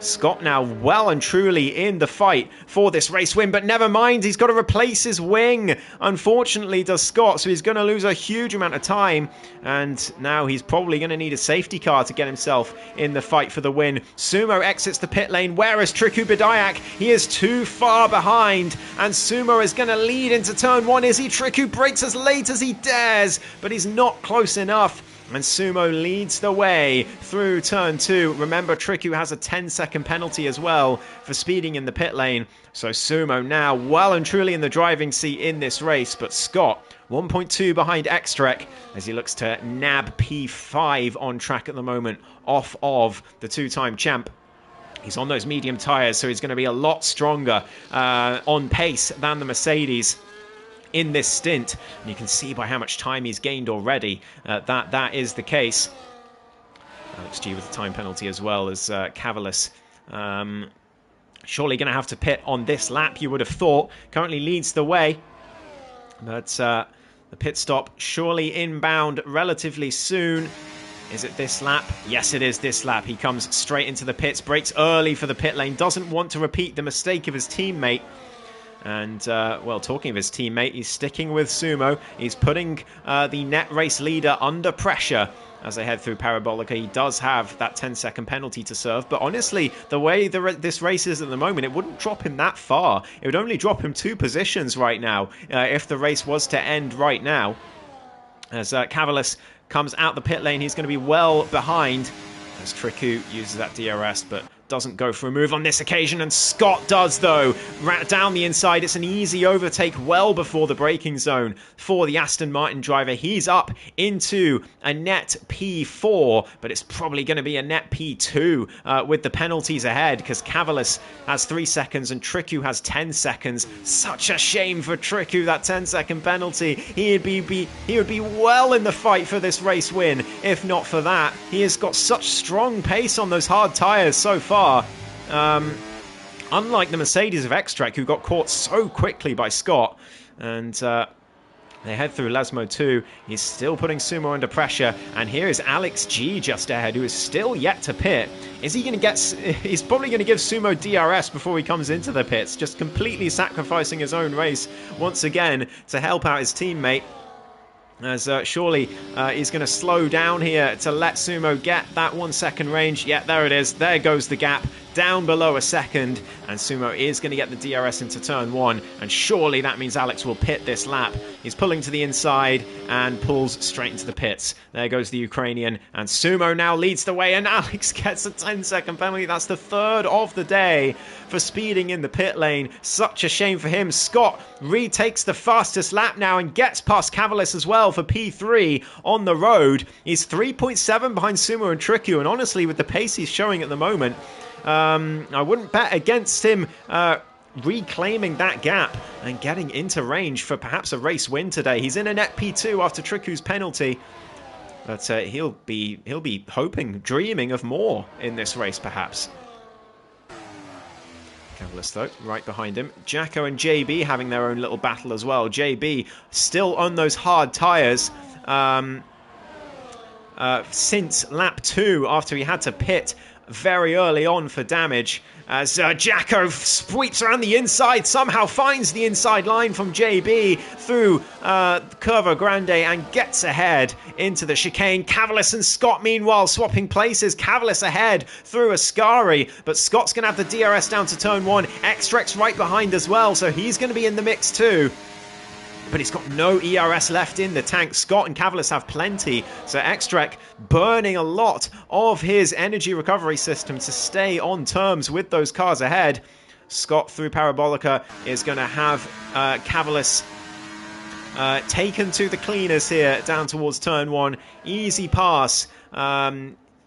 Scott now well and truly in the fight for this race win, but never mind, he's got to replace his wing, unfortunately does Scott, so he's going to lose a huge amount of time, and now he's probably going to need a safety car to get himself in the fight for the win. Sumo exits the pit lane, where is Triku Badayak? He is too far behind, and Sumo is going to lead into turn 1. Is he? Triku brakes as late as he dares, but he's not close enough. And Sumo leads the way through turn 2. Remember, Triku has a 10-second penalty as well for speeding in the pit lane. So Sumo now well and truly in the driving seat in this race. But Scott, 1.2 behind Xtrek as he looks to nab P5 on track at the moment off of the two-time champ. He's on those medium tyres, so he's going to be a lot stronger on pace than the Mercedes in this stint, and you can see by how much time he's gained already that is the case. Alex G with the time penalty as well as Cavalis. Surely going to have to pit on this lap, you would have thought. Currently leads the way, but the pit stop surely inbound relatively soon. Is it this lap? Yes, it is this lap. He comes straight into the pits, brakes early for the pit lane, doesn't want to repeat the mistake of his teammate. And, well, talking of his teammate, he's sticking with Sumo. He's putting the net race leader under pressure as they head through Parabolica. He does have that 10-second penalty to serve. But honestly, the way this race is at the moment, it wouldn't drop him that far. It would only drop him 2 positions right now if the race was to end right now. As Cavalis comes out the pit lane, he's going to be well behind as Triku uses that DRS, but doesn't go for a move on this occasion, and Scott does though. Down the inside, it's an easy overtake well before the braking zone for the Aston Martin driver. He's up into a net P4, but it's probably going to be a net P2 with the penalties ahead, because Cavalis has 3 seconds and Triku has 10 seconds. Such a shame for Triku, that 10-second penalty. He would be well in the fight for this race win if not for that. He has got such strong pace on those hard tyres so far. Unlike the Mercedes of Xtrek, who got caught so quickly by Scott, and they head through Lesmo 2. He's still putting Sumo under pressure, and here is Alex G just ahead, who is still yet to pit. Is he going to get? He's probably going to give Sumo DRS before he comes into the pits, just completely sacrificing his own race once again to help out his teammate. As surely he's going to slow down here to let Sumo get that 1 second range. Yeah, there it is. There goes the gap. Down below a second, and Sumo is going to get the DRS into turn 1, and surely that means Alex will pit this lap. He's pulling to the inside and pulls straight into the pits. There goes the Ukrainian, and Sumo now leads the way, and Alex gets a 10-second penalty. That's the 3rd of the day for speeding in the pit lane. Such a shame for him. Scott retakes the fastest lap now and gets past Cavalis as well for P3 on the road. He's 3.7 behind Sumo and Triku, and honestly, with the pace he's showing at the moment, I wouldn't bet against him reclaiming that gap and getting into range for perhaps a race win today. He's in a net P2 after Triku's penalty, but he'll be hoping, dreaming of more in this race perhaps. Cavalis though, right behind him. Jacko and JB having their own little battle as well. JB still on those hard tyres since lap 2 after he had to pit very early on for damage as Jacko sweeps around the inside, somehow finds the inside line from JB through Curva Grande and gets ahead into the chicane. Cavalis and Scott meanwhile swapping places. Cavalis ahead through Ascari, but Scott's going to have the DRS down to turn 1. Extrex right behind as well, so he's going to be in the mix too. But he's got no ERS left in the tank. Scott and Cavalis have plenty. So Extrek burning a lot of his energy recovery system to stay on terms with those cars ahead. Scott through Parabolica is going to have Cavalis taken to the cleaners here down towards turn 1. Easy pass.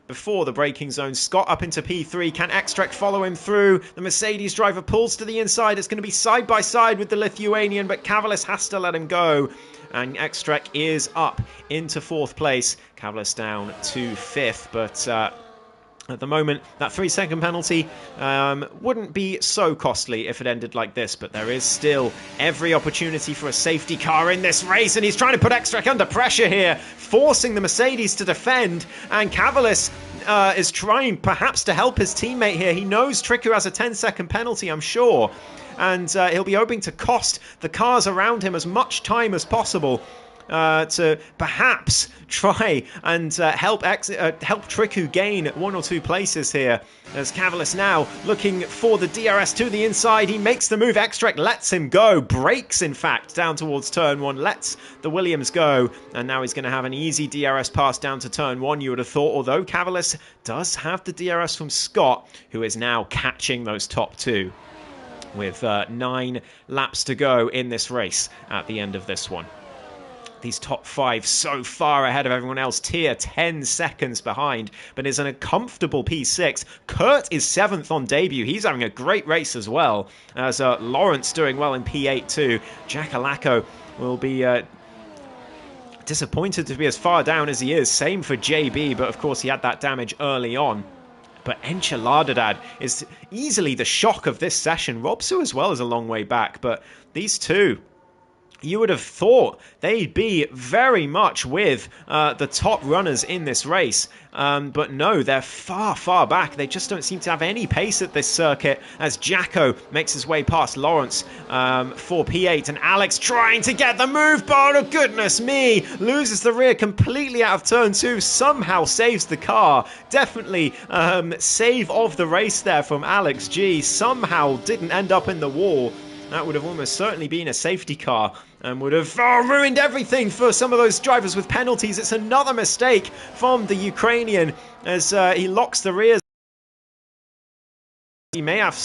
Before the braking zone. Scott up into P3. Can Extrek follow him through? The Mercedes driver pulls to the inside. It's going to be side by side with the Lithuanian, but Cavalis has to let him go. And Extrek is up into 4th place. Cavalis down to 5th, but at the moment, that 3-second penalty wouldn't be so costly if it ended like this, but there is still every opportunity for a safety car in this race, and he's trying to put Extrek under pressure here, forcing the Mercedes to defend, and Cavalis is trying perhaps to help his teammate here. He knows Triku has a 10-second penalty, I'm sure, and he'll be hoping to cost the cars around him as much time as possible. To perhaps try and help Triku gain 1 or 2 places here. As Cavalis now looking for the DRS to the inside. He makes the move. Extrek lets him go. Brakes, in fact, down towards turn 1. Lets the Williams go. And now he's going to have an easy DRS pass down to turn 1, you would have thought. Although Cavalis does have the DRS from Scott, who is now catching those top 2. With 9 laps to go in this race at the end of this one. These top 5 so far ahead of everyone else. Tier 10 seconds behind, but is in a comfortable P6. Kurt is 7th on debut. He's having a great race as well. As Lawrence doing well in P8 too. Jack Alaco will be disappointed to be as far down as he is. Same for JB, but of course he had that damage early on. But Enchiladadad is easily the shock of this session. Robsu as well is a long way back, but these two, you would have thought they'd be very much with the top runners in this race. But no, they're far, far back. They just don't seem to have any pace at this circuit as Jacko makes his way past Lawrence for P8. And Alex trying to get the move, but oh, goodness me, loses the rear completely out of turn 2. Somehow saves the car. Definitely save of the race there from Alex G. Somehow didn't end up in the wall. That would have almost certainly been a safety car and would have ruined everything for some of those drivers with penalties. It's another mistake from the Ukrainian as he locks the rears. He may have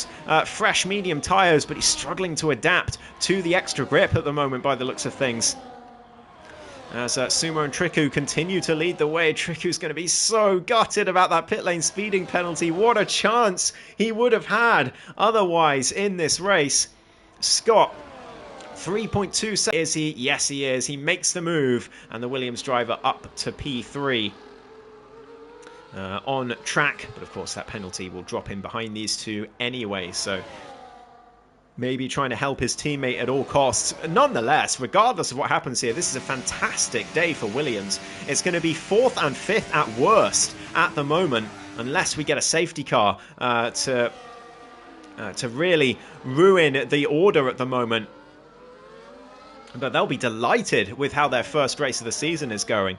fresh medium tyres, but he's struggling to adapt to the extra grip at the moment by the looks of things. As Sumo and Triku continue to lead the way. Triku's going to be so gutted about that pit lane speeding penalty. What a chance he would have had otherwise in this race. Scott, 3.2 seconds. Is he? Yes, he is. He makes the move, and the Williams driver up to P3 on track. But of course, that penalty will drop in behind these two anyway. So maybe trying to help his teammate at all costs. Nonetheless, regardless of what happens here, this is a fantastic day for Williams. It's going to be 4th and 5th at worst at the moment, unless we get a safety car to really ruin the order at the moment. But they'll be delighted with how their first race of the season is going.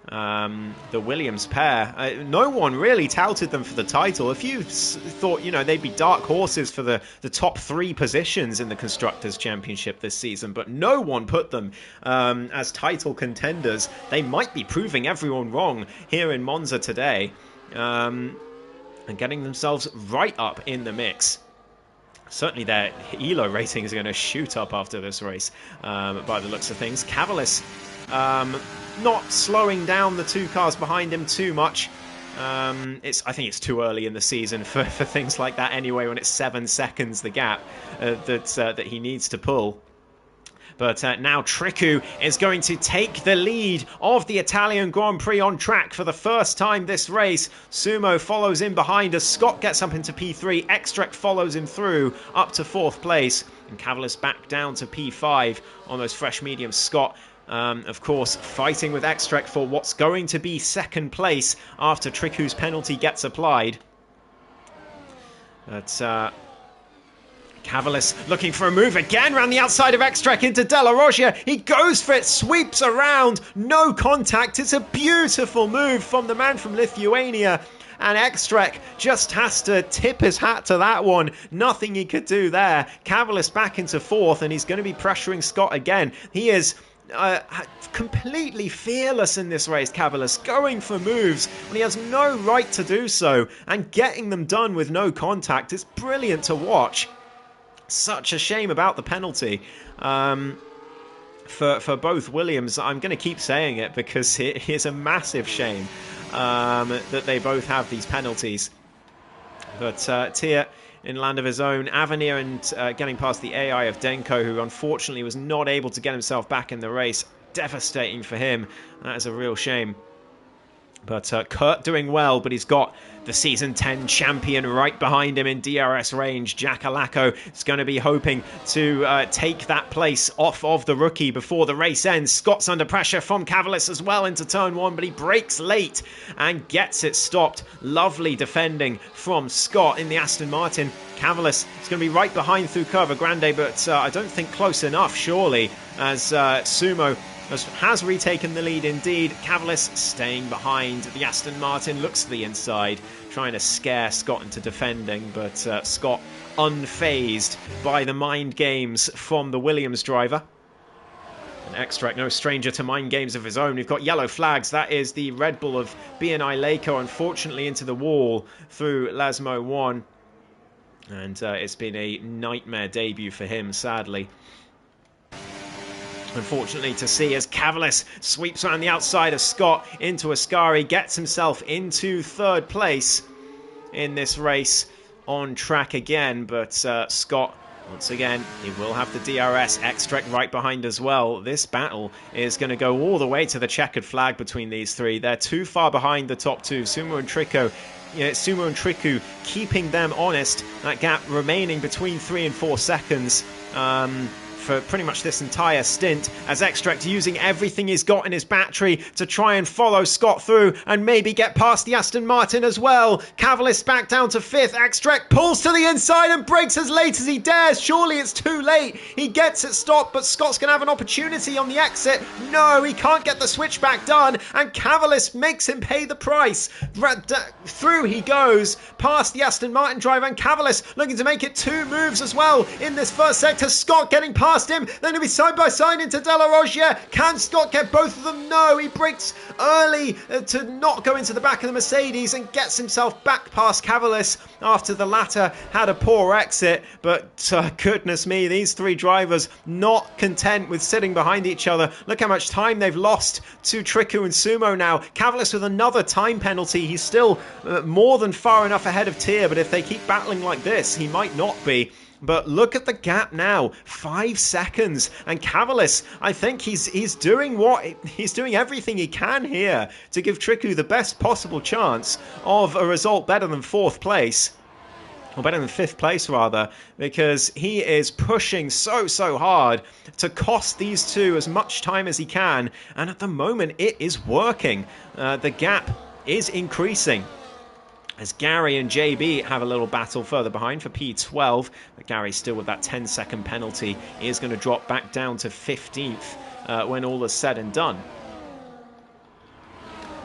The Williams pair. No one really touted them for the title. A few thought, you know, they'd be dark horses for the top 3 positions in the Constructors' Championship this season, but no one put them as title contenders. They might be proving everyone wrong here in Monza today and getting themselves right up in the mix. Certainly their ELO ratings are going to shoot up after this race by the looks of things. Cavalis not slowing down the 2 cars behind him too much. I think it's too early in the season for things like that anyway, when it's 7 seconds the gap that he needs to pull. But now Triku is going to take the lead of the Italian Grand Prix on track for the first time this race. Sumo follows in behind as Scott gets up into P3. Extrek follows him through up to 4th place. And Cavalis back down to P5 on those fresh mediums. Scott, of course, fighting with Extrek for what's going to be 2nd place after Triku's penalty gets applied. But Cavalis looking for a move again around the outside of Extrek into De La Roggia. He goes for it, sweeps around, no contact. It's a beautiful move from the man from Lithuania. And Extrek just has to tip his hat to that one. Nothing he could do there. Cavalis back into fourth, and he's going to be pressuring Scott again. He is completely fearless in this race, Cavalis, going for moves when he has no right to do so, and getting them done with no contact. It's brilliant to watch. Such a shame about the penalty for both Williams. I'm going to keep saying it because it is a massive shame that they both have these penalties. But Tia in land of his own, Avenir and getting past the AI of Denko, who unfortunately was not able to get himself back in the race. Devastating for him. That is a real shame. But Kurt doing well, but he's got the Season 10 champion right behind him in DRS range. Jack Alacco is going to be hoping to take that place off of the rookie before the race ends. Scott's under pressure from Cavalis as well into turn one, but he breaks late and gets it stopped. Lovely defending from Scott in the Aston Martin. Cavalis is going to be right behind through Curva Grande, but I don't think close enough, surely, as Sumo has retaken the lead indeed. Cavalis staying behind the Aston Martin, looks to the inside, trying to scare Scott into defending, but Scott unfazed by the mind games from the Williams driver. And Extrek, no stranger to mind games of his own. We've got yellow flags. That is the Red Bull of BNI Leiko, unfortunately into the wall through Lasmo 1. And it's been a nightmare debut for him, sadly. Unfortunately to see as Cavalis sweeps around the outside of Scott into Ascari, gets himself into third place in this race on track again. But Scott, once again, he will have the DRS. Extrek right behind as well. This battle is going to go all the way to the checkered flag between these three. They're too far behind the top two, Sumo and Trico. Sumo and Triku keeping them honest. That gap remaining between 3 and 4 seconds. For pretty much this entire stint, as Extrek using everything he's got in his battery to try and follow Scott through and maybe get past the Aston Martin as well. Cavalis back down to 5th. Extrek pulls to the inside and breaks as late as he dares. Surely it's too late. He gets it stopped, but Scott's going to have an opportunity on the exit. No, he can't get the switchback done, and Cavalis makes him pay the price. Through he goes, past the Aston Martin driver, and Cavalis looking to make it 2 moves as well in this first sector. Scott getting past him, then going to be side by side into De La Roggia. Can Scott get both of them? No, he breaks early to not go into the back of the Mercedes and gets himself back past Cavalis after the latter had a poor exit. But goodness me, these three drivers not content with sitting behind each other. Look how much time they've lost to Triku and Sumo now. Cavalis with another time penalty. He's still more than far enough ahead of Tier, but if they keep battling like this, he might not be. But look at the gap now, 5 seconds, and Cavalis, I think he's doing everything he can here to give Triku the best possible chance of a result better than 4th place. Or better than 5th place, rather, because he is pushing so hard to cost these two as much time as he can, and at the moment it is working. The gap is increasing, as Gary and JB have a little battle further behind for P12. But Gary still with that 10-second penalty is going to drop back down to 15th when all is said and done.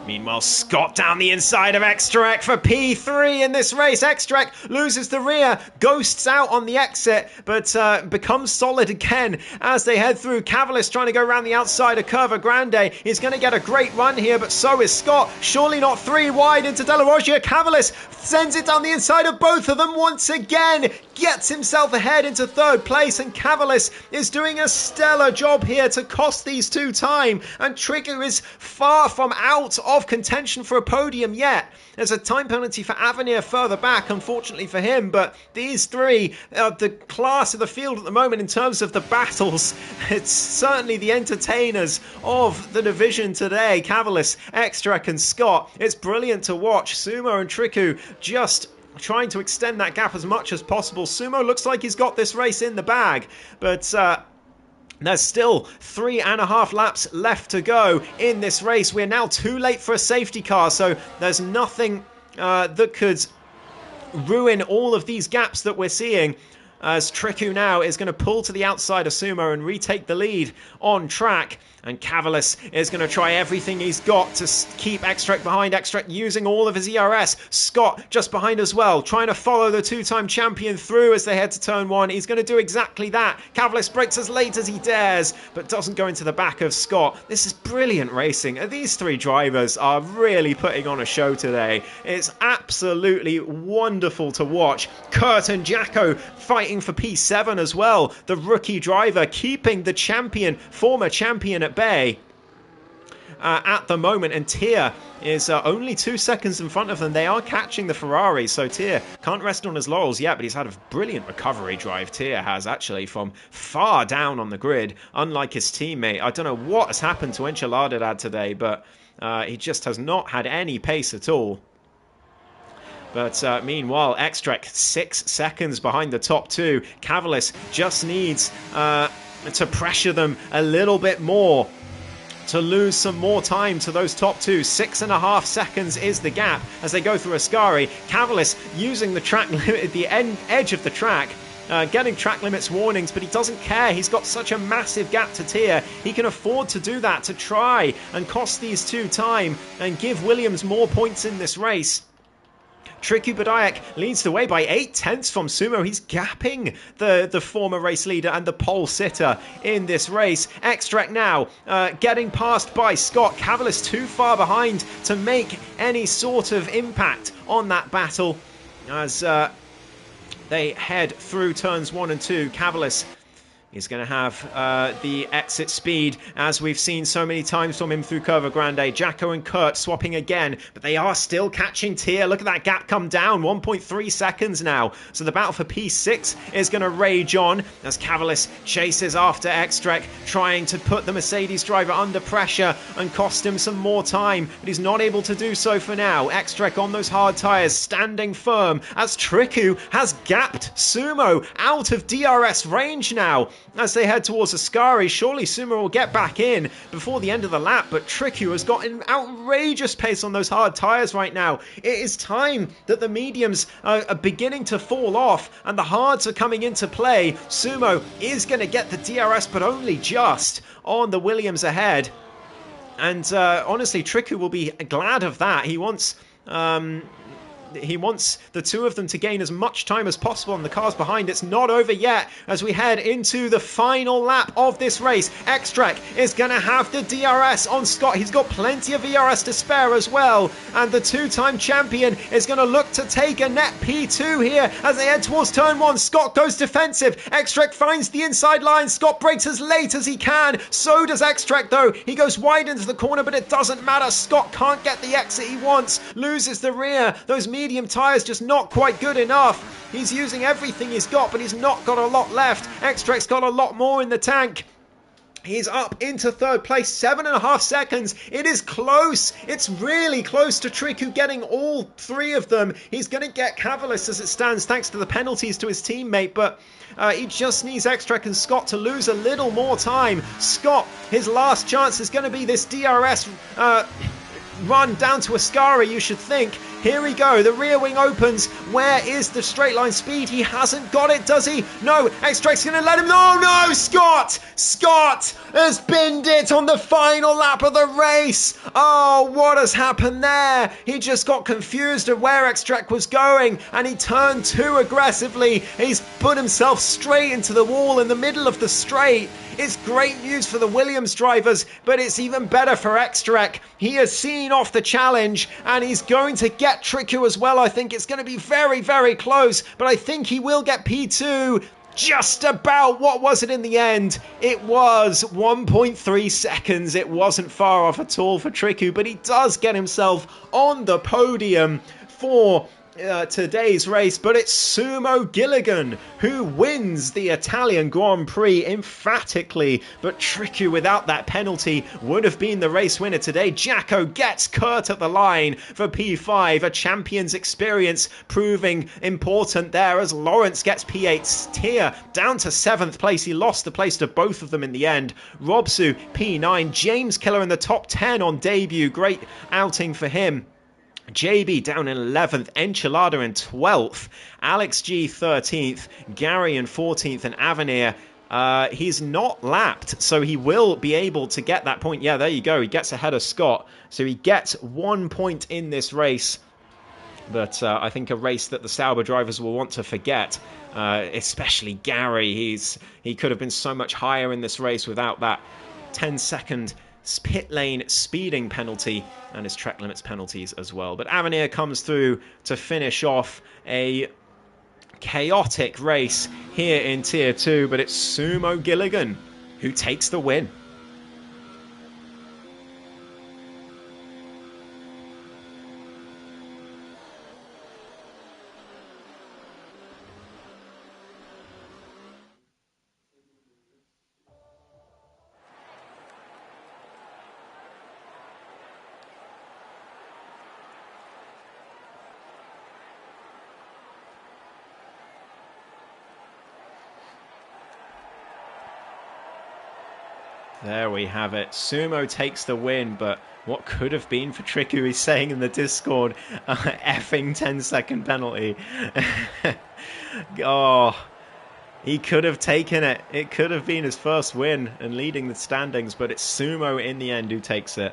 Meanwhile, Scott down the inside of Extrek for P3 in this race. Extrek loses the rear, ghosts out on the exit, but becomes solid again as they head through. Cavalis trying to go around the outside of Curva Grande. He's going to get a great run here, but so is Scott. Surely not 3 wide into De La Roggia. Cavalis sends it down the inside of both of them once again. Gets himself ahead into 3rd place, and Cavalis is doing a stellar job here to cost these two time. And Trigger is far from out of contention for a podium yet. There's a time penalty for Avenir further back, unfortunately for him, but these three are the class of the field at the moment in terms of the battles. It's certainly the entertainers of the division today. Cavalis, Extrek and Scott. It's brilliant to watch. Sumo and Triku just trying to extend that gap as much as possible. Sumo looks like he's got this race in the bag, but there's still 3.5 laps left to go in this race. We're now too late for a safety car, so there's nothing that could ruin all of these gaps that we're seeing, as Triku now is going to pull to the outside of Sumo and retake the lead on track. And Cavalis is going to try everything he's got to keep Extrek behind. Extrek using all of his ERS. Scott just behind as well, trying to follow the two-time champion through as they head to turn one. He's going to do exactly that. Cavalis brakes as late as he dares, but doesn't go into the back of Scott. This is brilliant racing. These three drivers are really putting on a show today. It's absolutely wonderful to watch. Kurt and Jacko fighting for P7 as well. The rookie driver keeping the champion, former champion at bay at the moment, and Tier is only 2 seconds in front of them. They are catching the Ferrari, so Tier can't rest on his laurels yet, but he's had a brilliant recovery drive. Tier has actually from far down on the grid, unlike his teammate. I don't know what has happened to Enchiladad today, but he just has not had any pace at all. But meanwhile, Extrek 6 seconds behind the top two. Cavalis just needs to pressure them a little bit more to lose some more time to those top two. 6.5 seconds is the gap as they go through Ascari. Cavalis using the track limit at the edge of the track, getting track limits warnings, but he doesn't care. He's got such a massive gap to Tier. He can afford to do that, to try and cost these two time and give Williams more points in this race. Triku Badayak leads the way by 8/10 from Sumo. He's gapping the former race leader and the pole sitter in this race. Extrek now getting passed by Scott. Cavalis too far behind to make any sort of impact on that battle as they head through turns 1 and 2. Cavalis is going to have the exit speed, as we've seen so many times from him through Curva Grande. Jacko and Kurt swapping again, but they are still catching Tier. Look at that gap come down, 1.3 seconds now. So the battle for P6 is going to rage on as Cavalis chases after Extrek, trying to put the Mercedes driver under pressure and cost him some more time, but he's not able to do so for now. Extrek on those hard tyres, standing firm as Triku has gapped Sumo out of DRS range now. As they head towards Ascari, surely Sumo will get back in before the end of the lap, but Triku has got an outrageous pace on those hard tyres right now. It is time that the mediums are beginning to fall off and the hards are coming into play. Sumo is going to get the DRS, but only just on the Williams ahead. And honestly, Triku will be glad of that. He wants the two of them to gain as much time as possible on the cars behind. It's not over yet as we head into the final lap of this race. Extrek is going to have the DRS on Scott. He's got plenty of ERS to spare as well. And the two-time champion is going to look to take a net P2 here as they head towards turn 1. Scott goes defensive. Extrek finds the inside line. Scott brakes as late as he can. So does Extrek though. He goes wide into the corner, but it doesn't matter. Scott can't get the exit he wants. Loses the rear. Those medium tyres just not quite good enough. He's using everything he's got, but he's not got a lot left. Extrek's got a lot more in the tank. He's up into third place, 7.5 seconds. It is close. It's really close to Triku getting all three of them. He's going to get Cavalis as it stands, thanks to the penalties to his teammate, but he just needs Extrek and Scott to lose a little more time. Scott, his last chance is going to be this DRS run down to Ascari, you should think. Here we go, the rear wing opens. Where is the straight line speed? He hasn't got it, does he? No, Extrek's going to let him. Oh no, Scott! Scott has binned it on the final lap of the race. Oh, what has happened there? He just got confused at where Extrek was going and he turned too aggressively. He's put himself straight into the wall in the middle of the straight. It's great news for the Williams drivers, but it's even better for Extrek. He has seen off the challenge and he's going to get Triku as well. I think it's going to be very, very close, but I think he will get P2 just about. What was it in the end? It was 1.3 seconds. It wasn't far off at all for Triku, but he does get himself on the podium for today's race, but it's Sumo Gilligan who wins the Italian Grand Prix emphatically, but Triku without that penalty would have been the race winner today. Jacko gets Kurt at the line for P5, a champion's experience proving important there as Lawrence gets P8. Tier down to 7th place. He lost the place to both of them in the end. Robsu P9. James Killer in the top 10 on debut. Great outing for him. JB down in 11th, Enchilada in 12th, Alex G 13th, Gary in 14th, and Avenir, he's not lapped, so he will be able to get that point. Yeah, there you go. He gets ahead of Scott, so he gets 1 point in this race. But I think a race that the Sauber drivers will want to forget, especially Gary. He could have been so much higher in this race without that 10-second pit lane speeding penalty and his track limits penalties as well. But Avenir comes through to finish off a chaotic race here in Tier 2, but it's Sumo Gilligan who takes the win. There we have it. Sumo takes the win, but what could have been for Triku, he's saying in the Discord, effing 10-second penalty. Oh, he could have taken it. It could have been his first win and leading the standings, but it's Sumo in the end who takes it.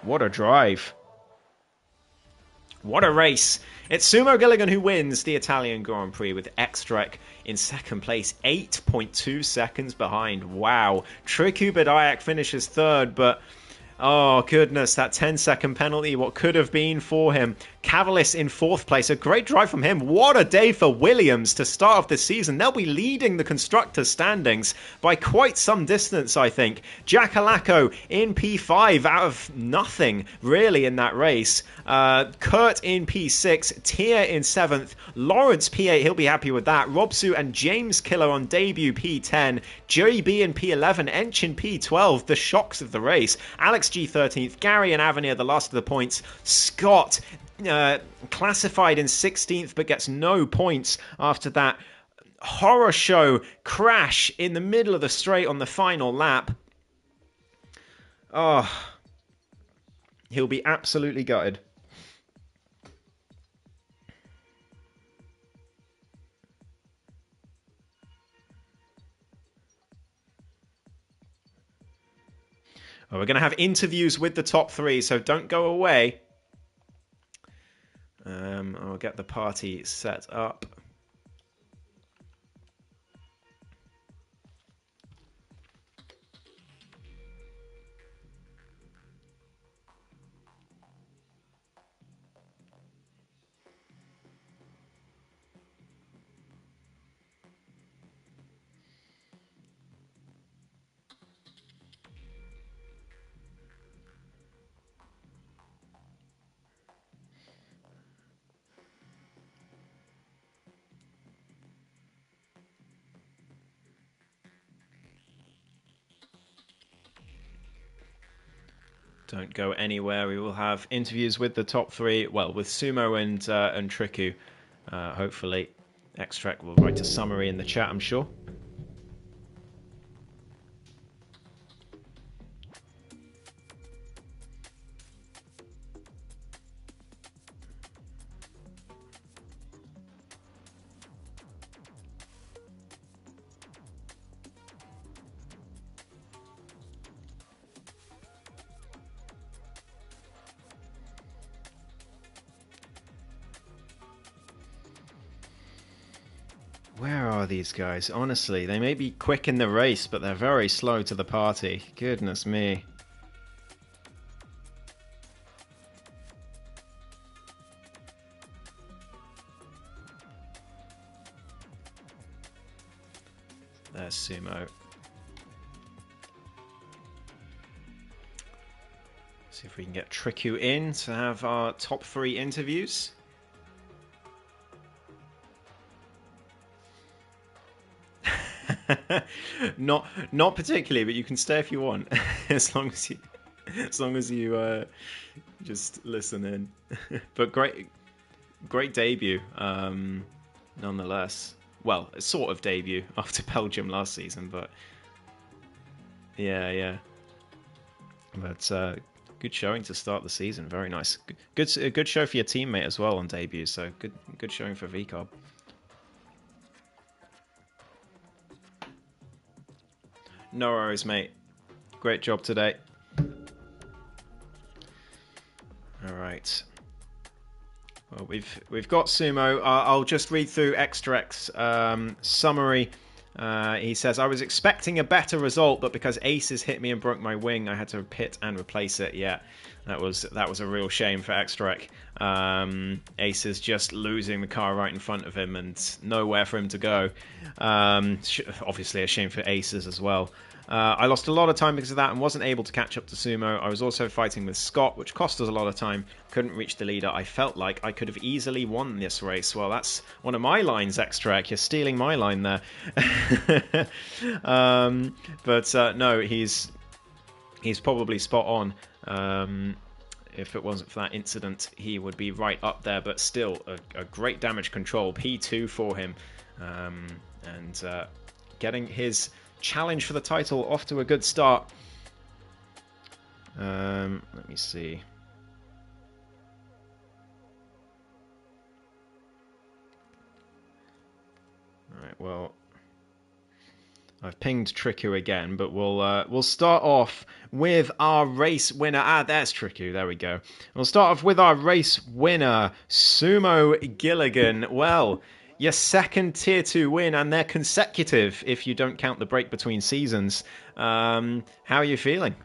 What a drive. What a race. It's Sumo Gilligan who wins the Italian Grand Prix with Xtrek in second place, 8.2 seconds behind. Wow. Triku Bediak finishes third, but oh goodness, that 10-second penalty, what could have been for him. Cavalis in fourth place, a great drive from him. What a day for Williams to start off this season. They'll be leading the constructors' standings by quite some distance, I think. Jack Alaco in P5 out of nothing, really, in that race. Kurt in P6, Tia in 7th, Lawrence P8, he'll be happy with that. Robsu and James Killer on debut P10, JB in P11, Ench in P12, the shocks of the race. Alex G 13th, Gary and Avenir, the last of the points. Scott classified in 16th but gets no points after that horror show crash in the middle of the straight on the final lap. Oh, he'll be absolutely gutted. Well, we're going to have interviews with the top three, so don't go away. I'll get the party set up. Don't go anywhere. We will have interviews with the top three. Well, with Sumo and Triku. Hopefully, Xtrek will write a summary in the chat, I'm sure. Where are these guys? Honestly, they may be quick in the race, but they're very slow to the party. Goodness me. There's Sumo. See if we can get Triku in to have our top three interviews. Not particularly, but you can stay if you want, as long as you just listen in. But great debut, nonetheless. Well, a sort of debut after Belgium last season, but yeah. But good showing to start the season. Very nice. Good show for your teammate as well on debut. So good showing for VCOB. No worries, mate. Great job today. All right. Well, we've got Sumo. I'll just read through Extract's summary. He says, I was expecting a better result, but because Aces hit me and broke my wing, I had to pit and replace it. Yeah, that was a real shame for Extract. Aces just losing the car right in front of him and nowhere for him to go. Obviously a shame for Aces as well. I lost a lot of time because of that and wasn't able to catch up to Sumo. I was also fighting with Scott, which cost us a lot of time. Couldn't reach the leader. I felt like I could have easily won this race. Well, that's one of my lines, Extract. You're stealing my line there. No, he's probably spot on. If it wasn't for that incident, he would be right up there. But still, a great damage control. P2 for him. And getting his challenge for the title off to a good start. Let me see. Alright, well, I've pinged Triku again, but we'll start off with our race winner. There's Triku. There we go. We'll start off with our race winner, Sumo Gilligan. Well, your second Tier 2 win, and they're consecutive if you don't count the break between seasons. How are you feeling?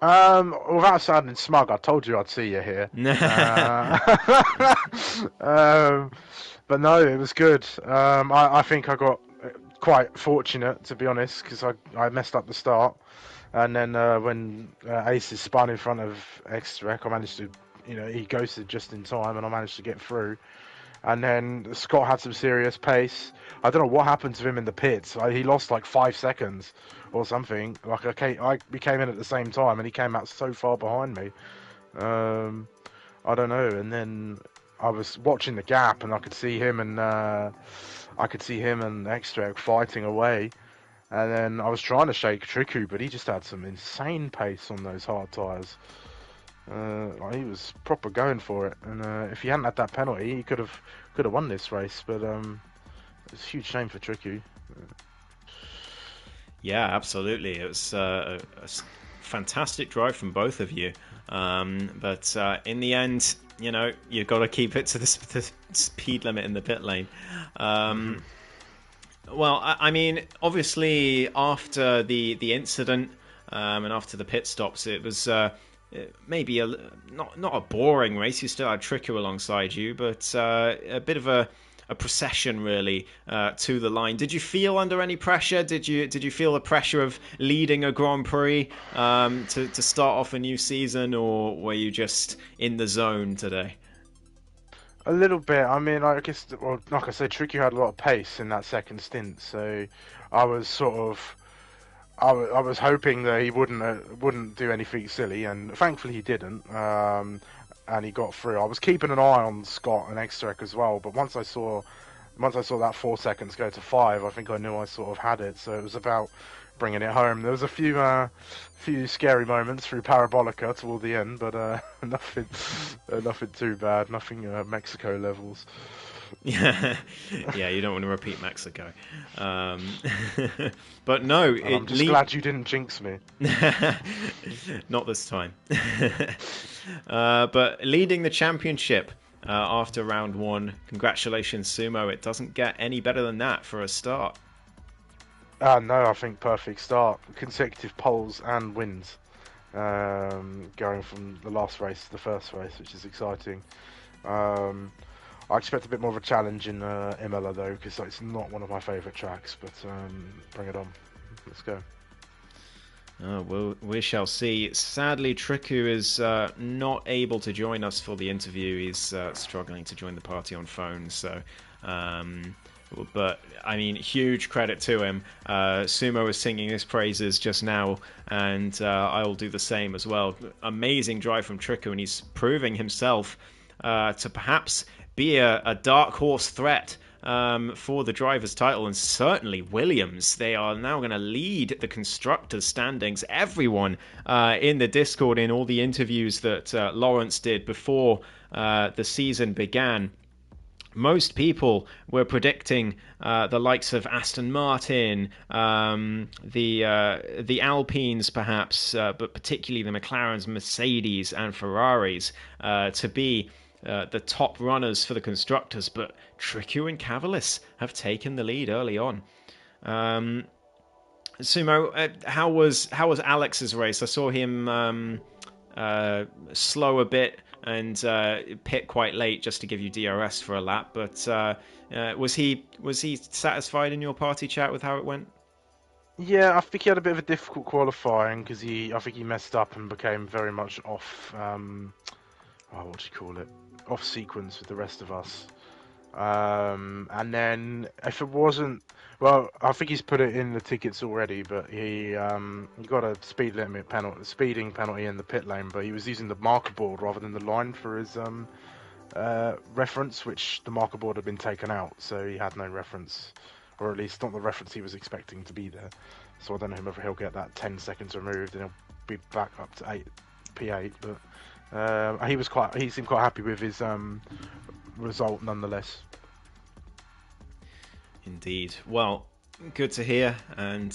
Without sounding smug, I told you I'd see you here. But no, it was good. I think I got quite fortunate, to be honest, because I messed up the start. And then when Aces spun in front of X-Rec, I managed to, he ghosted just in time, and I managed to get through. And then Scott had some serious pace. I don't know what happened to him in the pits. He lost like 5 seconds or something. Like we came in at the same time, and he came out so far behind me. I don't know. And then I was watching the gap, and I could see him and Extract fighting away. And then I was trying to shake Triku, but he just had some insane pace on those hard tyres. He was proper going for it, and if he hadn't had that penalty, he could have won this race. But it's a huge shame for Triku. Yeah, absolutely. It was a fantastic drive from both of you, but in the end, you've got to keep it to the speed limit in the pit lane. Well, I mean, obviously after the incident and after the pit stops, it was. Maybe not a boring race. You still had Triku alongside you, but a bit of a procession really to the line. Did you feel under any pressure? Did you feel the pressure of leading a Grand Prix to start off a new season, or were you just in the zone today? A little bit. I mean, I guess, well, like I said, Triku had a lot of pace in that second stint, so I was sort of. I was hoping that he wouldn't do anything silly, and thankfully he didn't. And he got through. I was keeping an eye on Scott and Extract as well, but once I saw that 4 seconds go to 5, I think I knew I sort of had it. So it was about bringing it home. There was a few scary moments through Parabolica toward the end, but nothing too bad. Nothing Mexico levels. Yeah, you don't want to repeat Mexico. But no, I'm just glad you didn't jinx me. Not this time. But leading the championship after round 1, congratulations, Sumo. It doesn't get any better than that for a start. No, I think perfect start. Consecutive poles and wins. Going from the last race to the first race, which is exciting. I expect a bit more of a challenge in Imola though, because it's not one of my favourite tracks. But bring it on. Let's go. Well, we shall see. Sadly, Triku is not able to join us for the interview. He's struggling to join the party on phone. So, but I mean, huge credit to him. Sumo was singing his praises just now, and I'll do the same as well. Amazing drive from Triku, and he's proving himself to perhaps be a dark horse threat for the drivers' title, and certainly Williams. They are now going to lead the constructors' standings. Everyone in the Discord, in all the interviews that Lawrence did before the season began, most people were predicting the likes of Aston Martin, the Alpines perhaps, but particularly the McLarens, Mercedes, and Ferraris to be the top runners for the constructors. But Tricchio and Cavalis have taken the lead early on. Sumo, how was Alex's race? I saw him slow a bit and pit quite late just to give you DRS for a lap. But was he satisfied in your party chat with how it went? Yeah, I think he had a bit of a difficult qualifying because I think he messed up and became very much off. What do you call it? Off sequence with the rest of us. And then if it wasn't, well, I think he's put it in the tickets already, but he got a speeding penalty in the pit lane, but he was using the marker board rather than the line for his reference, which the marker board had been taken out, so he had no reference, or at least not the reference he was expecting to be there. So I don't know whether he'll get that 10 seconds removed and he'll be back up to P8, but he seemed quite happy with his result nonetheless. Indeed. Well, good to hear, and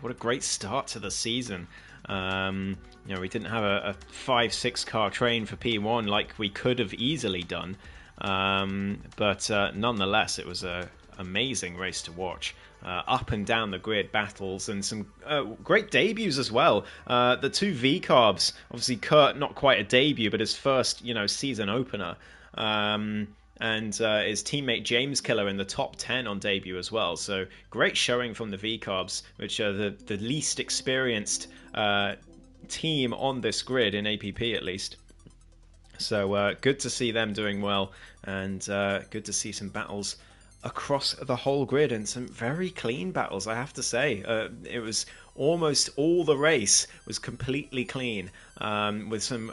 what a great start to the season. We didn't have a 5-6 car train for P1 like we could have easily done, but nonetheless it was an amazing race to watch. Up and down the grid battles, and some great debuts as well. The two V-carbs, obviously Kurt not quite a debut, but his first season opener. And his teammate James Killer in the top 10 on debut as well. So great showing from the V-Carbs, which are the least experienced team on this grid, in APP at least. So good to see them doing well, and good to see some battles across the whole grid, and some very clean battles, I have to say. It was almost all the race was completely clean, with some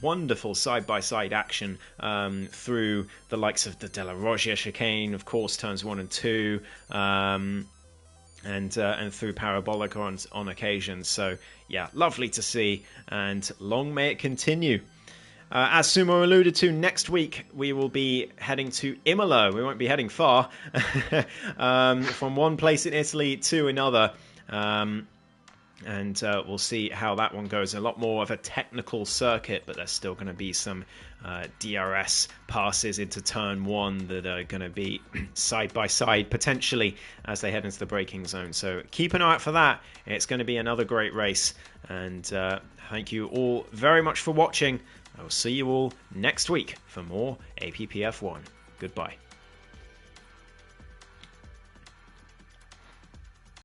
wonderful side-by-side action through the likes of the De La Rogia chicane, of course, turns 1 and 2, and through Parabolica on occasion. So yeah, lovely to see, and long may it continue. As Sumo alluded to, next week we will be heading to Imola. We won't be heading far, from one place in Italy to another. And we'll see how that one goes. A lot more of a technical circuit, but there's still going to be some DRS passes into turn 1 that are going to be side by side potentially as they head into the braking zone. So keep an eye out for that. It's going to be another great race. And thank you all very much for watching. I will see you all next week for more APPF1. Goodbye.